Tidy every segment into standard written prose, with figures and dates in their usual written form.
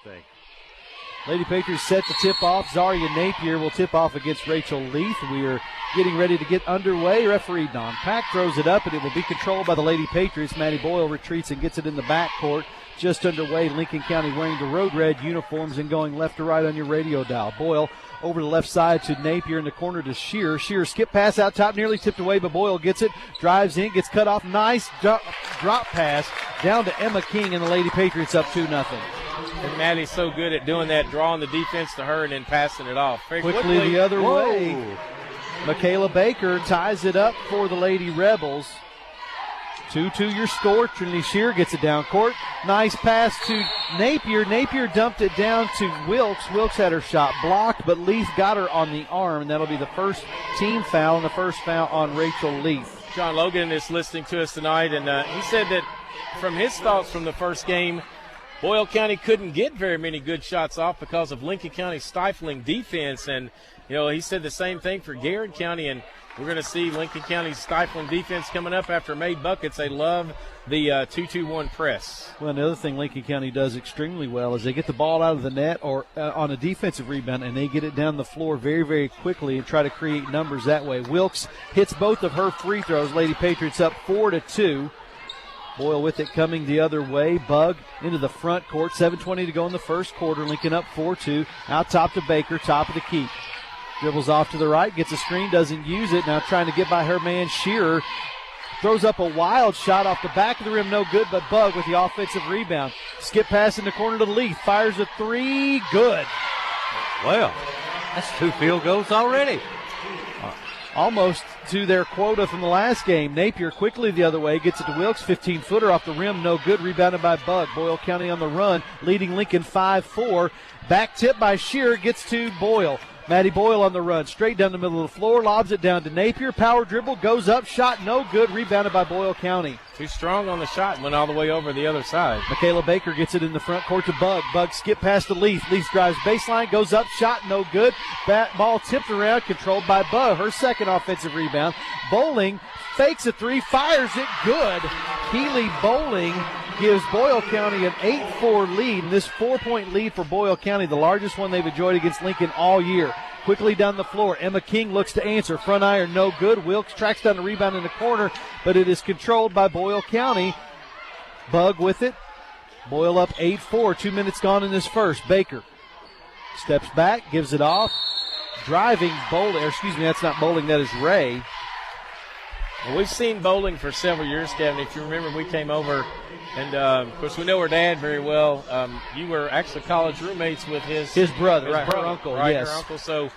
thing. Lady Patriots set the tip off. Zaria Napier will tip off against Rachel Leith. We are getting ready to get underway. Referee Don Pack throws it up, and it will be controlled by the Lady Patriots. Maddie Boyle retreats and gets it in the backcourt. Just underway, Lincoln County wearing the road red uniforms and going left to right on your radio dial. Boyle over the left side to Napier in the corner to Shear. Shear skip pass out top, nearly tipped away, but Boyle gets it, drives in, gets cut off. Nice drop pass down to Emma King, and the Lady Patriots up 2-0. And Maddie's so good at doing that, drawing the defense to her and then passing it off. Very quickly the other way. Michaela Baker ties it up for the Lady Rebels. 2-2 your score. Trinity Shear gets it down court. Nice pass to Napier. Napier dumped it down to Wilkes. Wilkes had her shot blocked, but Leith got her on the arm, and that'll be the first team foul and the first foul on Rachel Leith. John Logan is listening to us tonight, and he said that from his thoughts from the first game, Boyle County couldn't get very many good shots off because of Lincoln County's stifling defense. And, he said the same thing for Garrett County, and we're going to see Lincoln County's stifling defense coming up after made buckets. They love the 2-2-1 press. Well, another thing Lincoln County does extremely well is they get the ball out of the net or on a defensive rebound, and they get it down the floor very, very quickly and try to create numbers that way. Wilkes hits both of her free throws. Lady Patriots up 4-2. Boyle with it coming the other way. Bug into the front court. 7:20 to go in the first quarter. Lincoln up 4-2. Out top to Baker, top of the key. Dribbles off to the right, gets a screen, doesn't use it. Now trying to get by her man Shearer. Throws up a wild shot off the back of the rim, no good, but Bug with the offensive rebound. Skip pass in the corner to Leith. Fires a three, good. Well, that's 2 field goals already. Almost to their quota from the last game. Napier quickly the other way, gets it to Wilkes, 15-footer off the rim, no good, rebounded by Bug. Boyle County on the run, leading Lincoln 5-4. Back tip by Shearer, gets to Boyle. Maddie Boyle on the run, straight down the middle of the floor, lobs it down to Napier. Power dribble, goes up, shot no good, rebounded by Boyle County. Too strong on the shot, went all the way over the other side. Michaela Baker gets it in the front court to Bug. Bug skip past to Leith. Leith drives baseline, goes up, shot no good. Ball tipped around, controlled by Bug. Her second offensive rebound. Bowling fakes a three, fires it good. Keely Bowling gives Boyle County an 8-4 lead, and this 4-point lead for Boyle County, the largest one they've enjoyed against Lincoln all year. Quickly down the floor, Emma King looks to answer. Front iron, no good. Wilkes tracks down the rebound in the corner, but it is controlled by Boyle County. Bug with it. Boyle up 8-4. 2 minutes gone in this first. Baker steps back, gives it off. Driving Bowling, that's not Bowling, that is Ray. Well, we've seen Bowling for several years, Kevin. If you remember, we came over, and of course we know her dad very well. You were actually college roommates with his brother, right? Her uncle, right, yes. Her uncle. So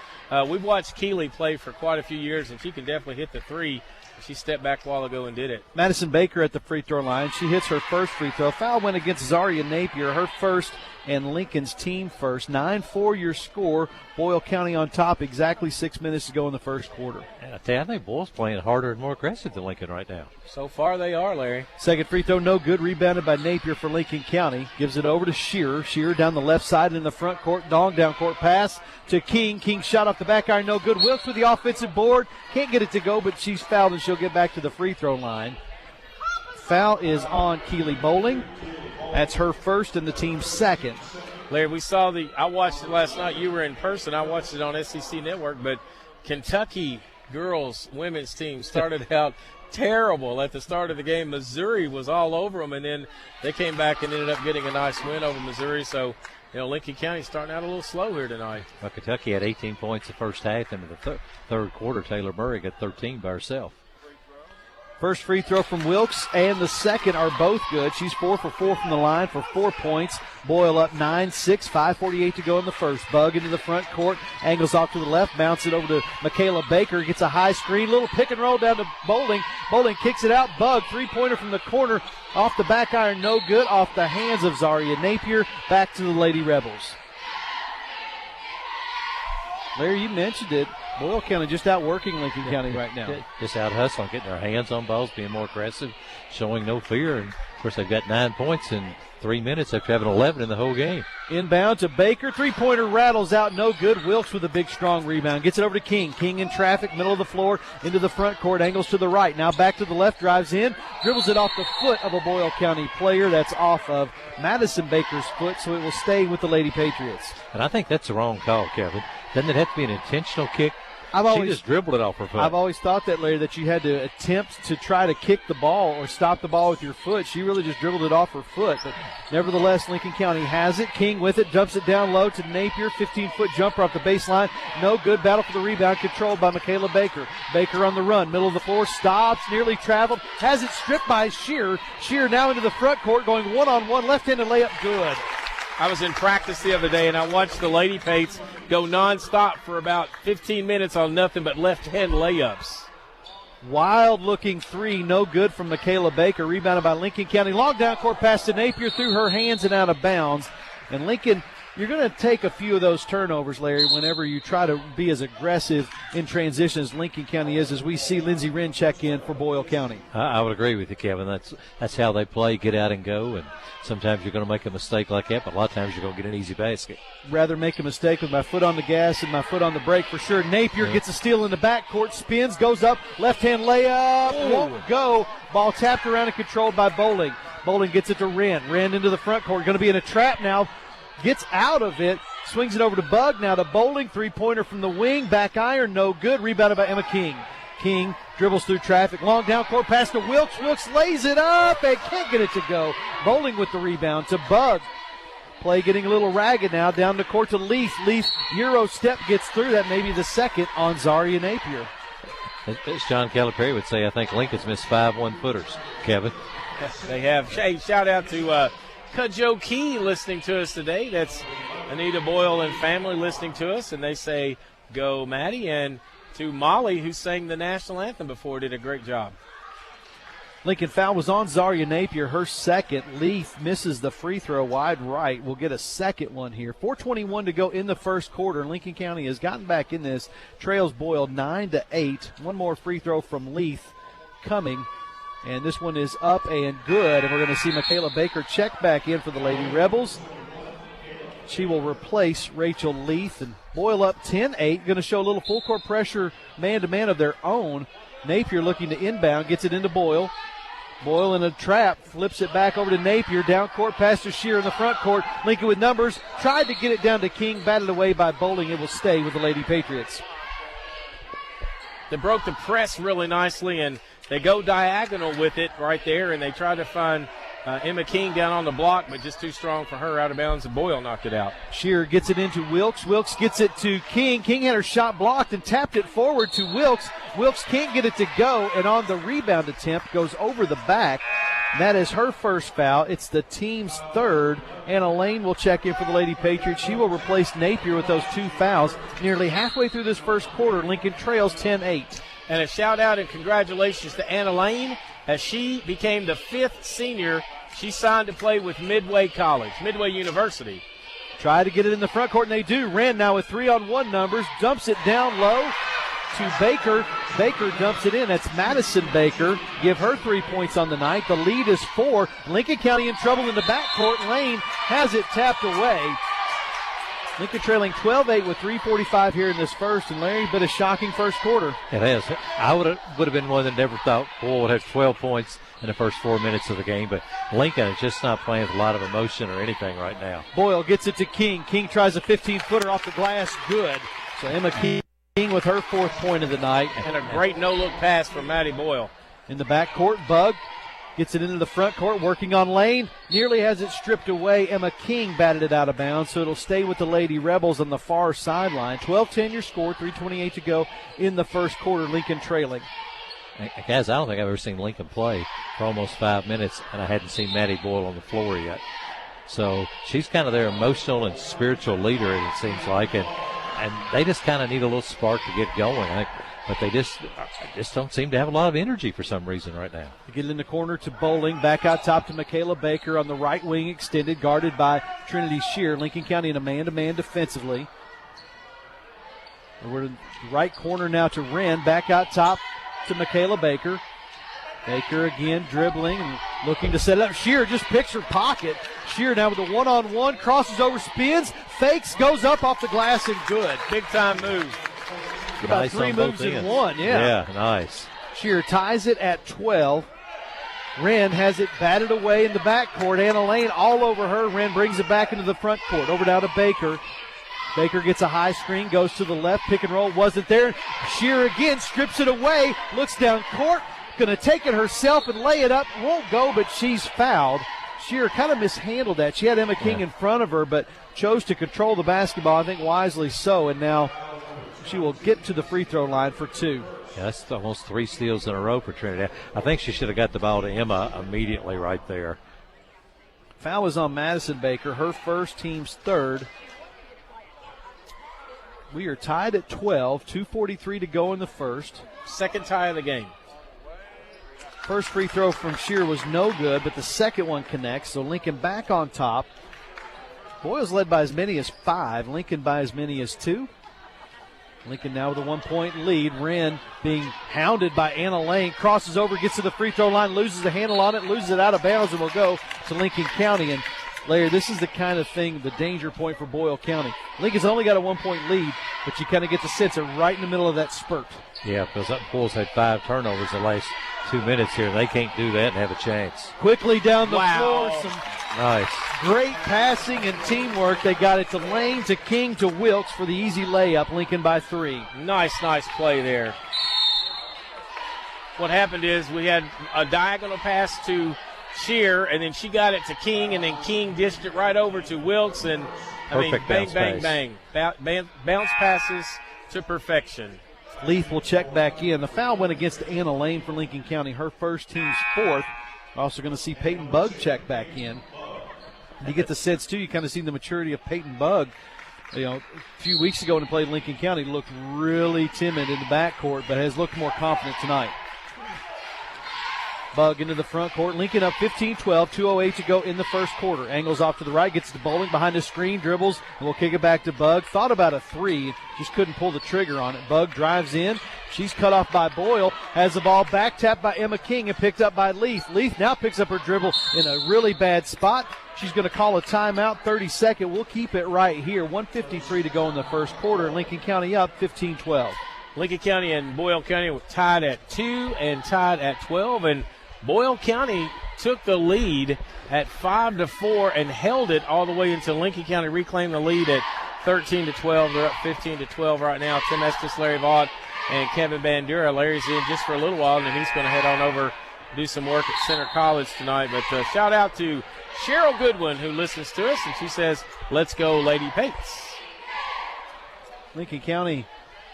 we've watched Keely play for quite a few years, and she can definitely hit the three. She stepped back a while ago and did it. Madison Baker at the free throw line. She hits her first free throw. Foul went against Zaria Napier, her first and Lincoln's team first. 9-4 your score. Boyle County on top, exactly 6 minutes to go in the first quarter. And I think Boyle's playing harder and more aggressive than Lincoln right now. So far they are, Larry. Second free throw, no good. Rebounded by Napier for Lincoln County. Gives it over to Shearer. Shearer down the left side in the front court. Dong down court pass to King. King shot off the back iron, no good. Wilkes with the offensive board. Can't get it to go, but she's fouled and she'll get back to the free throw line. Foul is on Keely Bowling. That's her first and the team's second. Larry, I watched it last night. You were in person. I watched it on SEC Network, but Kentucky girls women's team started out terrible at the start of the game. Missouri was all over them, and then they came back and ended up getting a nice win over Missouri. So, Lincoln County starting out a little slow here tonight. Well, Kentucky had 18 points the first half, and in the third quarter, Taylor Murray got 13 by herself. First free throw from Wilkes and the second are both good. She's 4 for 4 from the line for 4 points. Boyle up 9-6, 5:48 to go in the first. Bug into the front court, angles off to the left, bounce it over to Michaela Baker, gets a high screen, little pick and roll down to Bowling. Bowling kicks it out. Bug, three-pointer from the corner, off the back iron, no good, off the hands of Zaria Napier. Back to the Lady Rebels. Larry, you mentioned it. Boyle County just outworking Lincoln County right now. Just out hustling, getting their hands on balls, being more aggressive, showing no fear. And, of course, they've got 9 points in 3 minutes after having 11 in the whole game. Inbound to Baker. Three-pointer rattles out, no good. Wilkes with a big, strong rebound. Gets it over to King. King in traffic, middle of the floor, into the front court, angles to the right. Now back to the left, drives in, dribbles it off the foot of a Boyle County player. That's off of Madison Baker's foot, so it will stay with the Lady Patriots. And I think that's the wrong call, Kevin. Doesn't it have to be an intentional kick? She just dribbled it off her foot. I've always thought that, Larry, that you had to attempt to try to kick the ball or stop the ball with your foot. She really just dribbled it off her foot. But nevertheless, Lincoln County has it. King with it, dumps it down low to Napier. 15-foot jumper off the baseline. No good. Battle for the rebound, controlled by Michaela Baker. Baker on the run, middle of the floor, stops, nearly traveled, has it stripped by Shear. Shear now into the front court, going one-on-one, left-handed layup, good. I was in practice the other day, and I watched the Lady Pates go nonstop for about 15 minutes on nothing but left-hand layups. Wild-looking three, no good from Michaela Baker. Rebounded by Lincoln County. Long down court pass to Napier, through her hands and out of bounds. And Lincoln, you're going to take a few of those turnovers, Larry, whenever you try to be as aggressive in transition as Lincoln County is, as we see Lindsey Wren check in for Boyle County. I would agree with you, Kevin. That's how they play, get out and go. And sometimes you're going to make a mistake like that, but a lot of times you're going to get an easy basket. Rather make a mistake with my foot on the gas and my foot on the brake for sure. Napier gets a steal in the backcourt, spins, goes up, left-hand layup, won't go. Ball tapped around and controlled by Bowling. Bowling gets it to Wren. Wren into the front court, going to be in a trap now. Gets out of it, swings it over to Bug, now to Bowling. Three-pointer from the wing, back iron, no good. Rebounded by Emma King. King dribbles through traffic, long down court pass to Wilkes. Wilkes lays it up and can't get it to go. Bowling with the rebound to Bug. Play getting a little ragged now, down the court to Leaf. Leaf, Euro step, gets through. That may be the second on Zaria Napier. As John Calipari would say, I think Lincoln's missed 5 1-footers, Kevin. They have. Hey, shout out to Cudjoe Key listening to us today. That's Anita Boyle and family listening to us, and they say, go Maddie. And to Molly, who sang the national anthem before, did a great job. Lincoln foul was on Zaria Napier, her second. Leaf misses the free throw wide right. We'll get a second one here. 4:21 to go in the first quarter. Lincoln County has gotten back in this. Trails Boyle 9-8. One more free throw from Leaf coming. And this one is up and good. And we're going to see Michaela Baker check back in for the Lady Rebels. She will replace Rachel Leaf. And Boyle up 10-8. Going to show a little full court pressure, man-to-man of their own. Napier looking to inbound. Gets it into Boyle. Boyle in a trap. Flips it back over to Napier. Down court pass to Shear in the front court. Lincoln with numbers. Tried to get it down to King. Batted away by Bowling. It will stay with the Lady Patriots. They broke the press really nicely, and they go diagonal with it right there, and they try to find Emma King down on the block, but just too strong for her, out of bounds, and Boyle knocked it out. Shearer gets it into Wilkes. Wilkes gets it to King. King had her shot blocked and tapped it forward to Wilkes. Wilkes can't get it to go, and on the rebound attempt goes over the back. That is her first foul. It's the team's third. Anna Lane will check in for the Lady Patriots. She will replace Napier with those 2 fouls. Nearly halfway through this first quarter, Lincoln trails 10-8. And a shout-out and congratulations to Anna Lane as she became the 5th senior. She signed to play with Midway University. Try to get it in the front court, and they do. Wren now with 3-on-1 numbers. Dumps it down low to Baker. Baker dumps it in. That's Madison Baker. Give her 3 points on the night. The lead is 4. Lincoln County in trouble in the backcourt. Lane has it tapped away. Lincoln trailing 12-8 with 3:45 here in this first. And Larry, bit of shocking first quarter. It is. I would have been one that never thought Boyle would have 12 points in the first 4 minutes of the game. But Lincoln is just not playing with a lot of emotion or anything right now. Boyle gets it to King. King tries a 15-footer off the glass. Good. So Emma King with her 4th point of the night. And a great no-look pass from Maddie Boyle. In the backcourt, Bug gets it into the front court, working on Lane. Nearly has it stripped away. Emma King batted it out of bounds, so it'll stay with the Lady Rebels on the far sideline. 12-10 your score, 3:28 to go in the first quarter. Lincoln trailing. Guys, I don't think I've ever seen Lincoln play for almost 5 minutes, and I hadn't seen Maddie Boyle on the floor yet. So she's kind of their emotional and spiritual leader, it seems like, and they just kind of need a little spark to get going. But they just don't seem to have a lot of energy for some reason right now. They get it in the corner to Bowling. Back out top to Michaela Baker on the right wing, extended, guarded by Trinity Shear. Lincoln County in a man-to-man defensively. We're in the right corner now to Wren. Back out top to Michaela Baker. Baker again dribbling and looking to set it up. Shear just picks her pocket. Shear now with a one-on-one, crosses over, spins, fakes, goes up off the glass, and good. Big time move. About Nice 3 on moves both in ends. one, yeah. Yeah, nice. Shear ties it at 12. Wren has it batted away in the backcourt. Anna Lane all over her. Wren brings it back into the front court. Over now to Baker. Baker gets a high screen, goes to the left. Pick and roll wasn't there. Shear again strips it away, looks down court, going to take it herself and lay it up. Won't go, but she's fouled. Shear kind of mishandled that. She had Emma King in front of her, but chose to control the basketball, I think wisely so, and now she will get to the free throw line for 2. Yeah, that's almost 3 steals in a row for Trinidad. I think she should have got the ball to Emma immediately right there. Foul was on Madison Baker, her first, team's third. We are tied at 12, 2:43 to go in the first. Second tie of the game. First free throw from Shear was no good, but the second one connects, so Lincoln back on top. Boyle's led by as many as 5, Lincoln by as many as 2. Lincoln now with a 1-point lead. Wren being hounded by Anna Lane. Crosses over, gets to the free throw line, loses the handle on it, loses it out of bounds, and will go to Lincoln County. And Larry, this is the kind of thing, the danger point for Boyle County. Lincoln's only got a 1-point lead, but you kind of get to sense it right in the middle of that spurt. Yeah, because that Bulls had 5 turnovers the last 2 minutes here. They can't do that and have a chance. Quickly down the Wow. floor, some Nice. great passing and teamwork. They got it to Lane, to King, to Wilkes for the easy layup. Lincoln by 3. Nice play there. What happened is we had a diagonal pass to Shear, and then she got it to King, and then King dished it right over to Wilkes, and Perfect bang, bounce bang, pass. bang. Bounce passes to perfection. Leith will check back in. The foul went against Anna Lane for Lincoln County, her first, team's 4th. Also going to see Peyton Bugg check back in. You get the sense, too, you kind of see the maturity of Peyton Bugg. You know, a few weeks ago when he played Lincoln County, looked really timid in the backcourt, but has looked more confident tonight. Bugg into the front court. Lincoln up 15-12, 2:08 to go in the first quarter. Angles off to the right, gets to Bowling behind the screen, dribbles, and will kick it back to Bugg. Thought about a 3, just couldn't pull the trigger on it. Bugg drives in. She's cut off by Boyle, has the ball back tapped by Emma King and picked up by Leith. Leith now picks up her dribble in a really bad spot. She's going to call a timeout, 30-second. We'll keep it right here. 1:53 to go in the first quarter. Lincoln County up 15-12. Lincoln County and Boyle County were tied at 2 and tied at 12, and Boyle County took the lead at 5-4 and held it all the way until Lincoln County reclaimed the lead at 13-12. They're up 15-12 right now. Tim Estes, Larry Vaught, and Kevin Bandura. Larry's in just for a little while, and then he's going to head on over do some work at Center College tonight. But shout out to Cheryl Goodwin, who listens to us, and she says, "Let's go, Lady Pates." Lincoln County,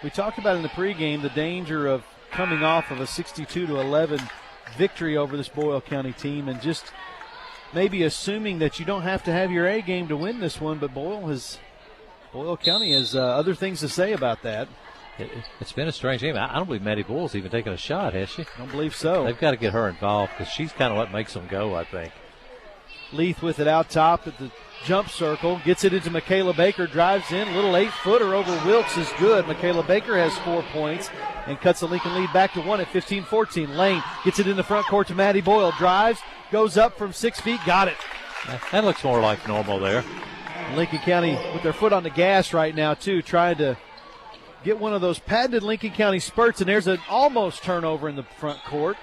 we talked about in the pregame the danger of coming off of a 62-11 victory over this Boyle County team, and just maybe assuming that you don't have to have your A game to win this one, but Boyle County has other things to say about that. It's been a strange game. I don't believe Maddie Boyle's even taken a shot, has she? I don't believe so. They've got to get her involved because she's kind of what makes them go, I think. Leith with it out top at the jump circle, gets it into Michaela Baker, drives in, little 8-footer over Wilkes is good. Michaela Baker has 4 points and cuts the Lincoln lead back to 1 at 15-14. Lane gets it in the front court to Maddie Boyle, drives, goes up from 6 feet, got it. That looks more like normal there. Lincoln County with their foot on the gas right now, too, trying to get one of those patented Lincoln County spurts, and there's an almost turnover in the front court.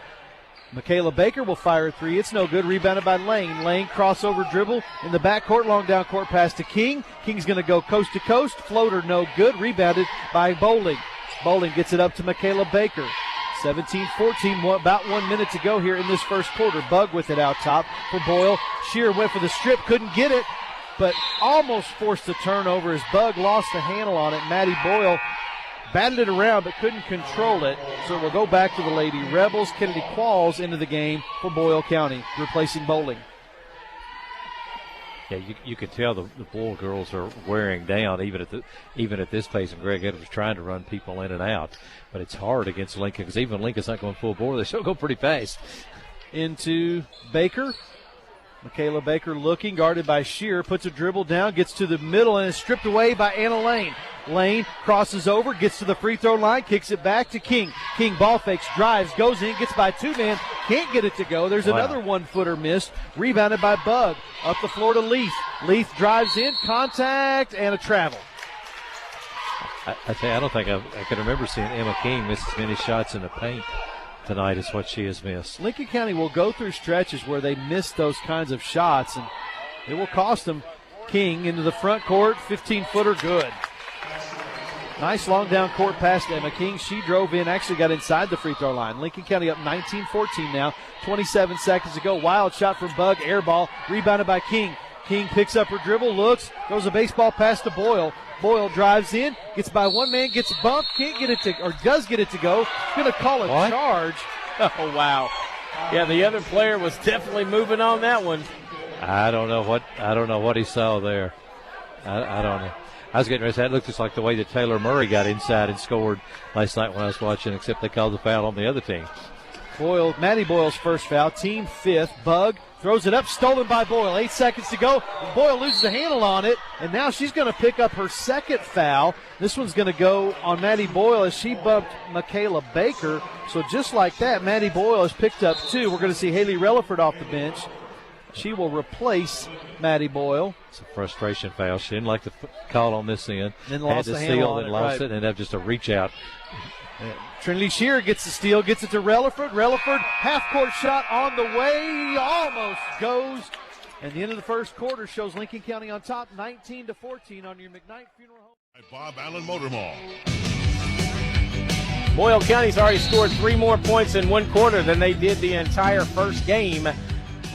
Michaela Baker will fire a 3. It's no good. Rebounded by Lane. Lane crossover dribble in the backcourt. Long down court pass to King. King's going to go coast to coast. Floater no good. Rebounded by Bowling. Bowling gets it up to Michaela Baker. 17-14, about 1 minute to go here in this first quarter. Bugg with it out top for Boyle. Shear went for the strip, couldn't get it, but almost forced a turnover as Bugg lost the handle on it. Maddie Boyle batted it around but couldn't control it, so we'll go back to the Lady Rebels. Kennedy Qualls into the game for Boyle County, replacing Bowling. Yeah, you could tell the Bull girls are wearing down even at this pace, and Greg Edwards trying to run people in and out. But it's hard against Lincoln because even Lincoln's not going full bore. They still go pretty fast. Into Baker. Michaela Baker looking, guarded by Shear, puts a dribble down, gets to the middle, and is stripped away by Anna Lane. Lane crosses over, gets to the free throw line, kicks it back to King. King ball fakes, drives, goes in, gets by two-man, can't get it to go. There's another one-footer missed, rebounded by Bug. Up the floor to Leaf. Leaf drives in, contact, and a travel. I tell you, I don't think I can remember seeing Emma King miss as many shots in the paint tonight as what she has missed. Lincoln County will go through stretches where they miss those kinds of shots, and it will cost them. King into the front court, 15-footer, good. Nice long down court pass to Emma King. She drove in, actually got inside the free throw line. Lincoln County up 19-14 now, 27 seconds to go. Wild shot from Bug, air ball, rebounded by King. King picks up her dribble, looks, goes a baseball pass to Boyle. Boyle drives in, gets by one man, gets bumped, can't get it to, or does get it to go. Going to call a charge. Oh, wow. Yeah, the other player was definitely moving on that one. I don't know what he saw there. I don't know. I was getting ready to say, that looked just like the way that Taylor Murray got inside and scored last night when I was watching, except they called the foul on the other team. Boyle, Maddie Boyle's first foul, team fifth. Bug throws it up, stolen by Boyle. 8 seconds to go. Boyle loses the handle on it, and now she's going to pick up her second foul. This one's going to go on Maddie Boyle as she bumped Michaela Baker. So just like that, Maddie Boyle has picked up two. We're going to see Haley Relaford off the bench. She will replace Maddie Boyle. It's a frustration foul. She didn't like the call on this end. Then lost had to the steal, handle then lost it, and have just a reach out. Trinity Shear gets the steal, gets it to Relaford. Relaford, half-court shot on the way, almost goes. And the end of the first quarter shows Lincoln County on top, 19-14 on your McKnight Funeral Home. Bob Allen Motor Mall. Boyle County's already scored 3 more points in one quarter than they did the entire first game.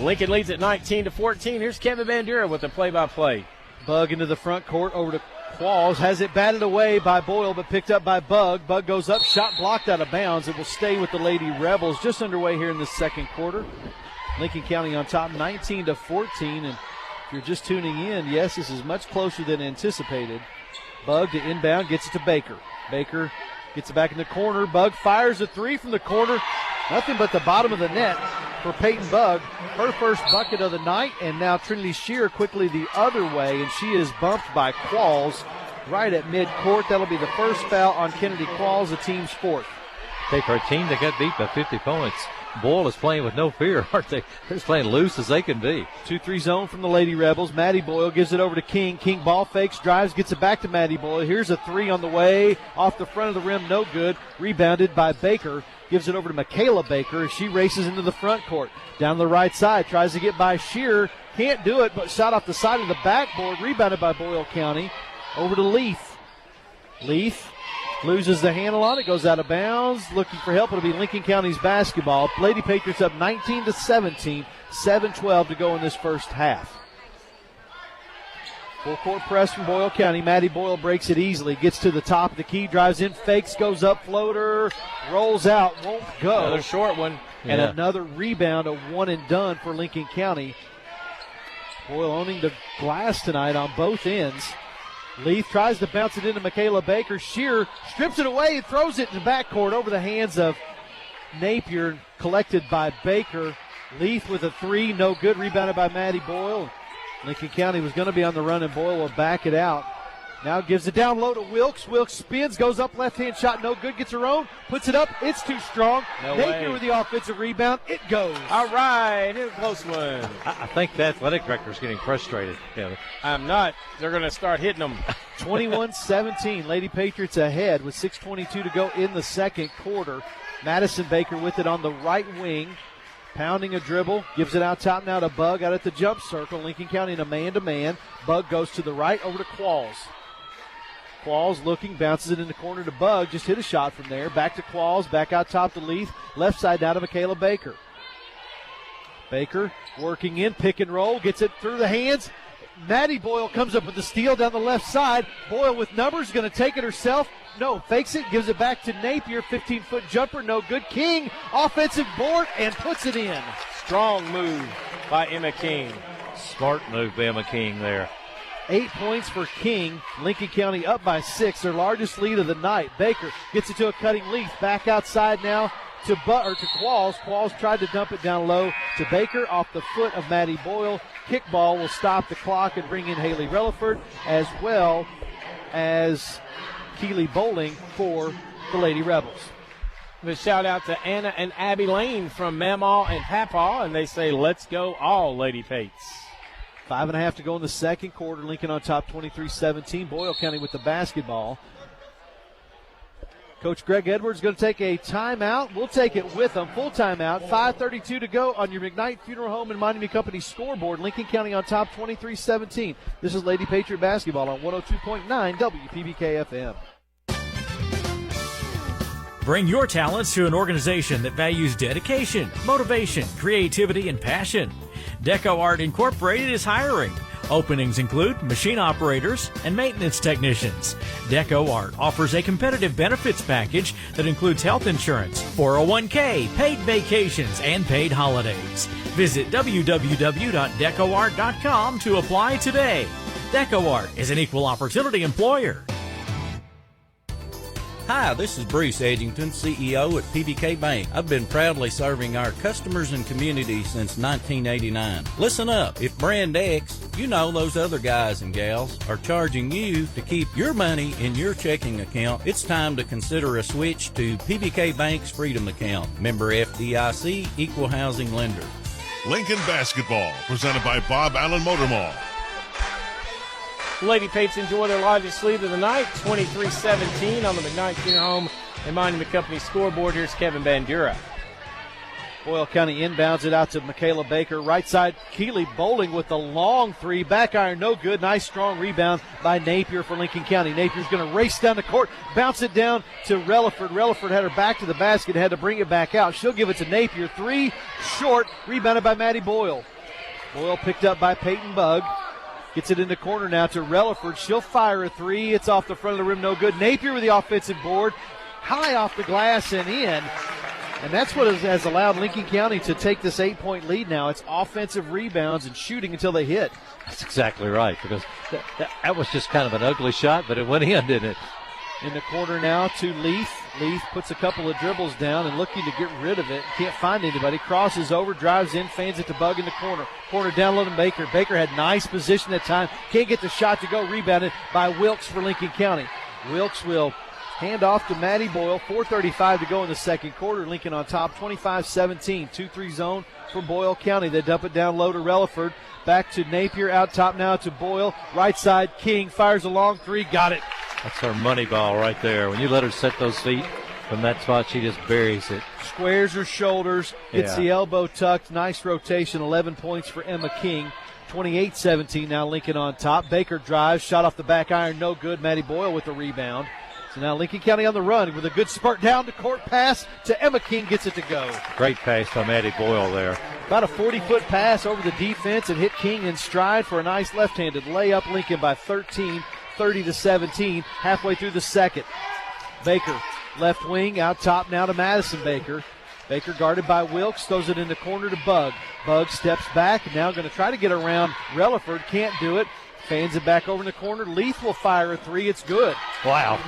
Lincoln leads at 19-14. Here's Kevin Bandura with the play-by-play. Bug into the front court over to Qualls. Has it batted away by Boyle, but picked up by Bug. Bug goes up, shot blocked out of bounds. It will stay with the Lady Rebels. Just underway here in the second quarter. Lincoln County on top, 19-14. And if you're just tuning in, yes, this is much closer than anticipated. Bug to inbound, gets it to Baker. Baker gets it back in the corner. Bug fires a three from the corner. Nothing but the bottom of the net for Peyton Bug. Her first bucket of the night, and now Trinity Shear quickly the other way, and she is bumped by Qualls right at midcourt. That'll be the first foul on Kennedy Qualls, the team's fourth. Hey, for a team that got beat by 50 points, Boyle is playing with no fear, aren't they? They're just playing loose as they can be. 2-3 zone from the Lady Rebels. Maddie Boyle gives it over to King. King ball fakes, drives, gets it back to Maddie Boyle. Here's a three on the way, off the front of the rim, no good. Rebounded by Baker. Gives it over to Michaela Baker as she races into the front court. Down the right side, tries to get by Shear. Can't do it, but shot off the side of the backboard. Rebounded by Boyle County. Over to Leaf. Leaf loses the handle on it, goes out of bounds. Looking for help. It'll be Lincoln County's basketball. Lady Patriots up 19-17. 7:12 to go in this first half. Full court press from Boyle County. Maddie Boyle breaks it easily. Gets to the top of the key. Drives in. Fakes. Goes up. Floater. Rolls out. Won't go. Another short one. And another rebound. A one and done for Lincoln County. Boyle owning the glass tonight on both ends. Leaf tries to bounce it into Michaela Baker. Shear strips it away and throws it in the backcourt over the hands of Napier. Collected by Baker. Leaf with a three. No good. Rebounded by Maddie Boyle. Lincoln County was going to be on the run, and Boyle will back it out. Now gives it down low to Wilkes. Wilkes spins, goes up, left-hand shot, no good, gets her own, puts it up. It's too strong. Napier with the offensive rebound. It goes. All right, here's a close one. I think the athletic director is getting frustrated. I'm not. They're going to start hitting them. 21-17. Lady Patriots ahead with 6:22 to go in the second quarter. Madison Baker with it on the right wing. Pounding a dribble, gives it out top now to Bug out at the jump circle. Lincoln County in a man-to-man. Bug goes to the right over to Qualls. Qualls looking, bounces it in the corner to Bug. Just hit a shot from there. Back to Qualls, back out top to Leaf. Left side down to Michaela Baker. Baker working in, pick and roll, gets it through the hands. Maddie Boyle comes up with the steal down the left side. Boyle with numbers, going to take it herself. No, fakes it, gives it back to Napier. 15-foot jumper, no good. King, offensive board, and puts it in. Strong move by Emma King. Smart move by Emma King there. 8 points for King. Lincoln County up by 6, their largest lead of the night. Baker gets it to a cutting Leaf. Back outside now to Qualls. Qualls tried to dump it down low to Baker off the foot of Maddie Boyle. Kickball will stop the clock and bring in Haley Relaford, as well as Keeley Bowling for the Lady Rebels. A shout out to Anna and Abby Lane from Mamaw and Papaw, and they say, let's go all, Lady Pates. 5.5 to go in the second quarter. Lincoln on top 23-17. Boyle County with the basketball. Coach Greg Edwards going to take a timeout. We'll take it with him. Full timeout. 5:32 to go on your McKnight Funeral Home and Monument Company scoreboard. Lincoln County on top 23-17. This is Lady Patriot basketball on 102.9 WPBK FM. Bring your talents to an organization that values dedication, motivation, creativity, and passion. Deco Art Incorporated is hiring. Openings include machine operators and maintenance technicians. Deco Art offers a competitive benefits package that includes health insurance, 401k, paid vacations, and paid holidays. Visit www.decoart.com to apply today. Deco Art is an equal opportunity employer. Hi, this is Bruce Edgington, CEO at PBK Bank. I've been proudly serving our customers and community since 1989. Listen up. If Brand X, you know those other guys and gals, are charging you to keep your money in your checking account, it's time to consider a switch to PBK Bank's Freedom Account. Member FDIC, Equal Housing Lender. Lincoln Basketball, presented by Bob Allen Motor Mall. Lady Pates enjoy their largest lead of the night, 23-17 on the McKnight Funeral Home and Monument Company scoreboard. Here's Kevin Bandura. Boyle County inbounds it out to Michaela Baker. Right side, Keeley Bowling with the long three. Back iron, no good. Nice strong rebound by Napier for Lincoln County. Napier's going to race down the court, bounce it down to Relaford. Relaford had her back to the basket, had to bring it back out. She'll give it to Napier. Three short, rebounded by Maddie Boyle. Boyle picked up by Peyton Bugg. Gets it in the corner now to Relaford. She'll fire a three. It's off the front of the rim, no good. Napier with the offensive board. High off the glass and in. And that's what has allowed Lincoln County to take this 8-point lead now. It's offensive rebounds and shooting until they hit. That's exactly right, because that was just kind of an ugly shot, but it went in, didn't it? In the corner now to Leaf. Leaf puts a couple of dribbles down and looking to get rid of it. Can't find anybody. Crosses over, drives in, fans it to Bug in the corner. Corner down low to Baker. Baker had nice position that time. Can't get the shot to go. Rebounded by Wilkes for Lincoln County. Wilkes will hand off to Maddie Boyle. 4:35 to go in the second quarter. Lincoln on top, 25-17. 2-3 zone from Boyle County. They dump it down low to Relaford. Back to Napier. Out top now to Boyle. Right side, King fires a long three. Got it. That's her money ball right there. When you let her set those feet from that spot, she just buries it. Squares her shoulders, gets the elbow tucked. Nice rotation, 11 points for Emma King. 28-17 now Lincoln on top. Baker drives, shot off the back iron, no good. Maddie Boyle with the rebound. So now Lincoln County on the run with a good spurt down the court pass to Emma King, gets it to go. Great pass by Maddie Boyle there. About a 40-foot pass over the defense and hit King in stride for a nice left-handed layup. Lincoln by 13. 30-17, halfway through the second. Baker, left wing, out top now to Madison Baker. Baker guarded by Wilkes, throws it in the corner to Bug. Bug steps back, now going to try to get around Relaford, can't do it. Fans it back over in the corner. Leith will fire a three, it's good. Wow.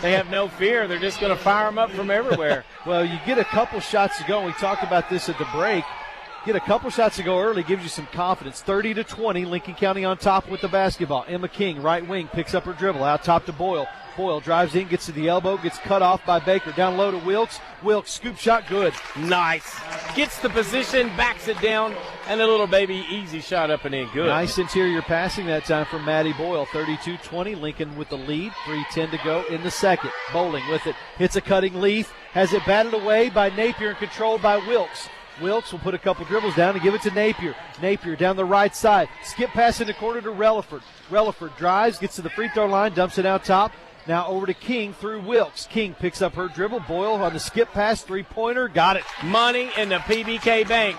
They have no fear, they're just going to fire them up from everywhere. Well, you get a couple shots to go, and we talked about this at the break. Get a couple shots to go early, gives you some confidence. 30-20, Lincoln County on top with the basketball. Emma King, right wing, picks up her dribble, out top to Boyle. Boyle drives in, gets to the elbow, gets cut off by Baker. Down low to Wilkes. Wilkes, scoop shot, good. Nice. Gets the position, backs it down, and a little baby easy shot up and in, good. Nice interior passing that time from Maddie Boyle. 32-20, Lincoln with the lead. 3:10 to go in the second. Bowling with it, hits a cutting Leaf, has it batted away by Napier and controlled by Wilkes. Wilkes will put a couple dribbles down and give it to Napier. Napier down the right side. Skip pass in the corner to Relaford. Relaford drives, gets to the free throw line, dumps it out top. Now over to King through Wilkes. King picks up her dribble. Boyle on the skip pass, three-pointer, got it. Money in the PBK Bank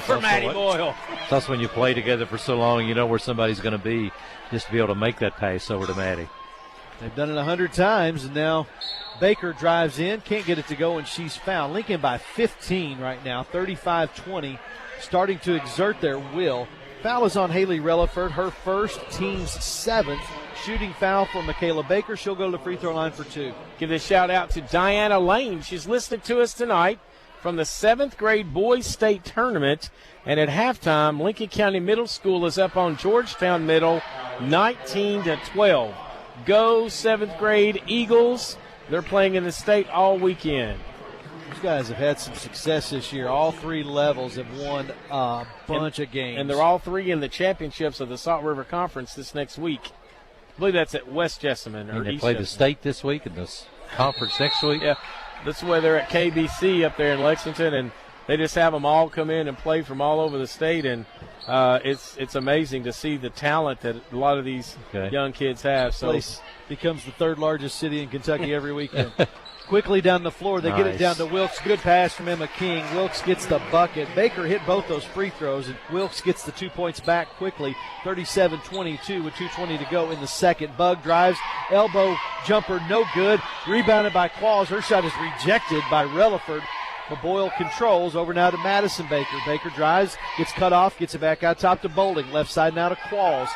for Maddie Boyle. It's also when you play together for so long, you know where somebody's going to be, just to be able to make that pass over to Maddie. They've done it 100 times, and now Baker drives in, can't get it to go, and she's fouled. Lincoln by 15 right now, 35-20, starting to exert their will. Foul is on Haley Relaford, her first, team's seventh. Shooting foul for Michaela Baker. She'll go to the free throw line for two. Give a shout out to Diana Lane. She's listening to us tonight. from the 7th grade boys state tournament. And at halftime, Lincoln County Middle School is up on Georgetown Middle 19-12. Go 7th grade Eagles. They're playing in the state all weekend. These guys have had some success this year. All 3 levels have won a bunch of games. And they're all 3 in the championships of the Salt River Conference this next week. I believe that's at West Jessamine. And they play the state this week and the conference next week. Yeah, that's why they're at KBC up there in Lexington, and they just have them all come in and play from all over the state, and it's amazing to see the talent that a lot of these young kids have. So place becomes the 3rd largest city in Kentucky every weekend. Quickly down the floor, they get it down to Wilkes. Good pass from Emma King. Wilkes gets the bucket. Baker hit both those free throws, and Wilkes gets the 2 points back quickly. 37-22 with 2:20 to go in the second. Bug drives, elbow jumper, no good. Rebounded by Qualls. Her shot is rejected by Relaford. But Boyle controls. Over now to Madison Baker. Baker drives, gets cut off, gets it back out top to Bowling. Left side now to Qualls.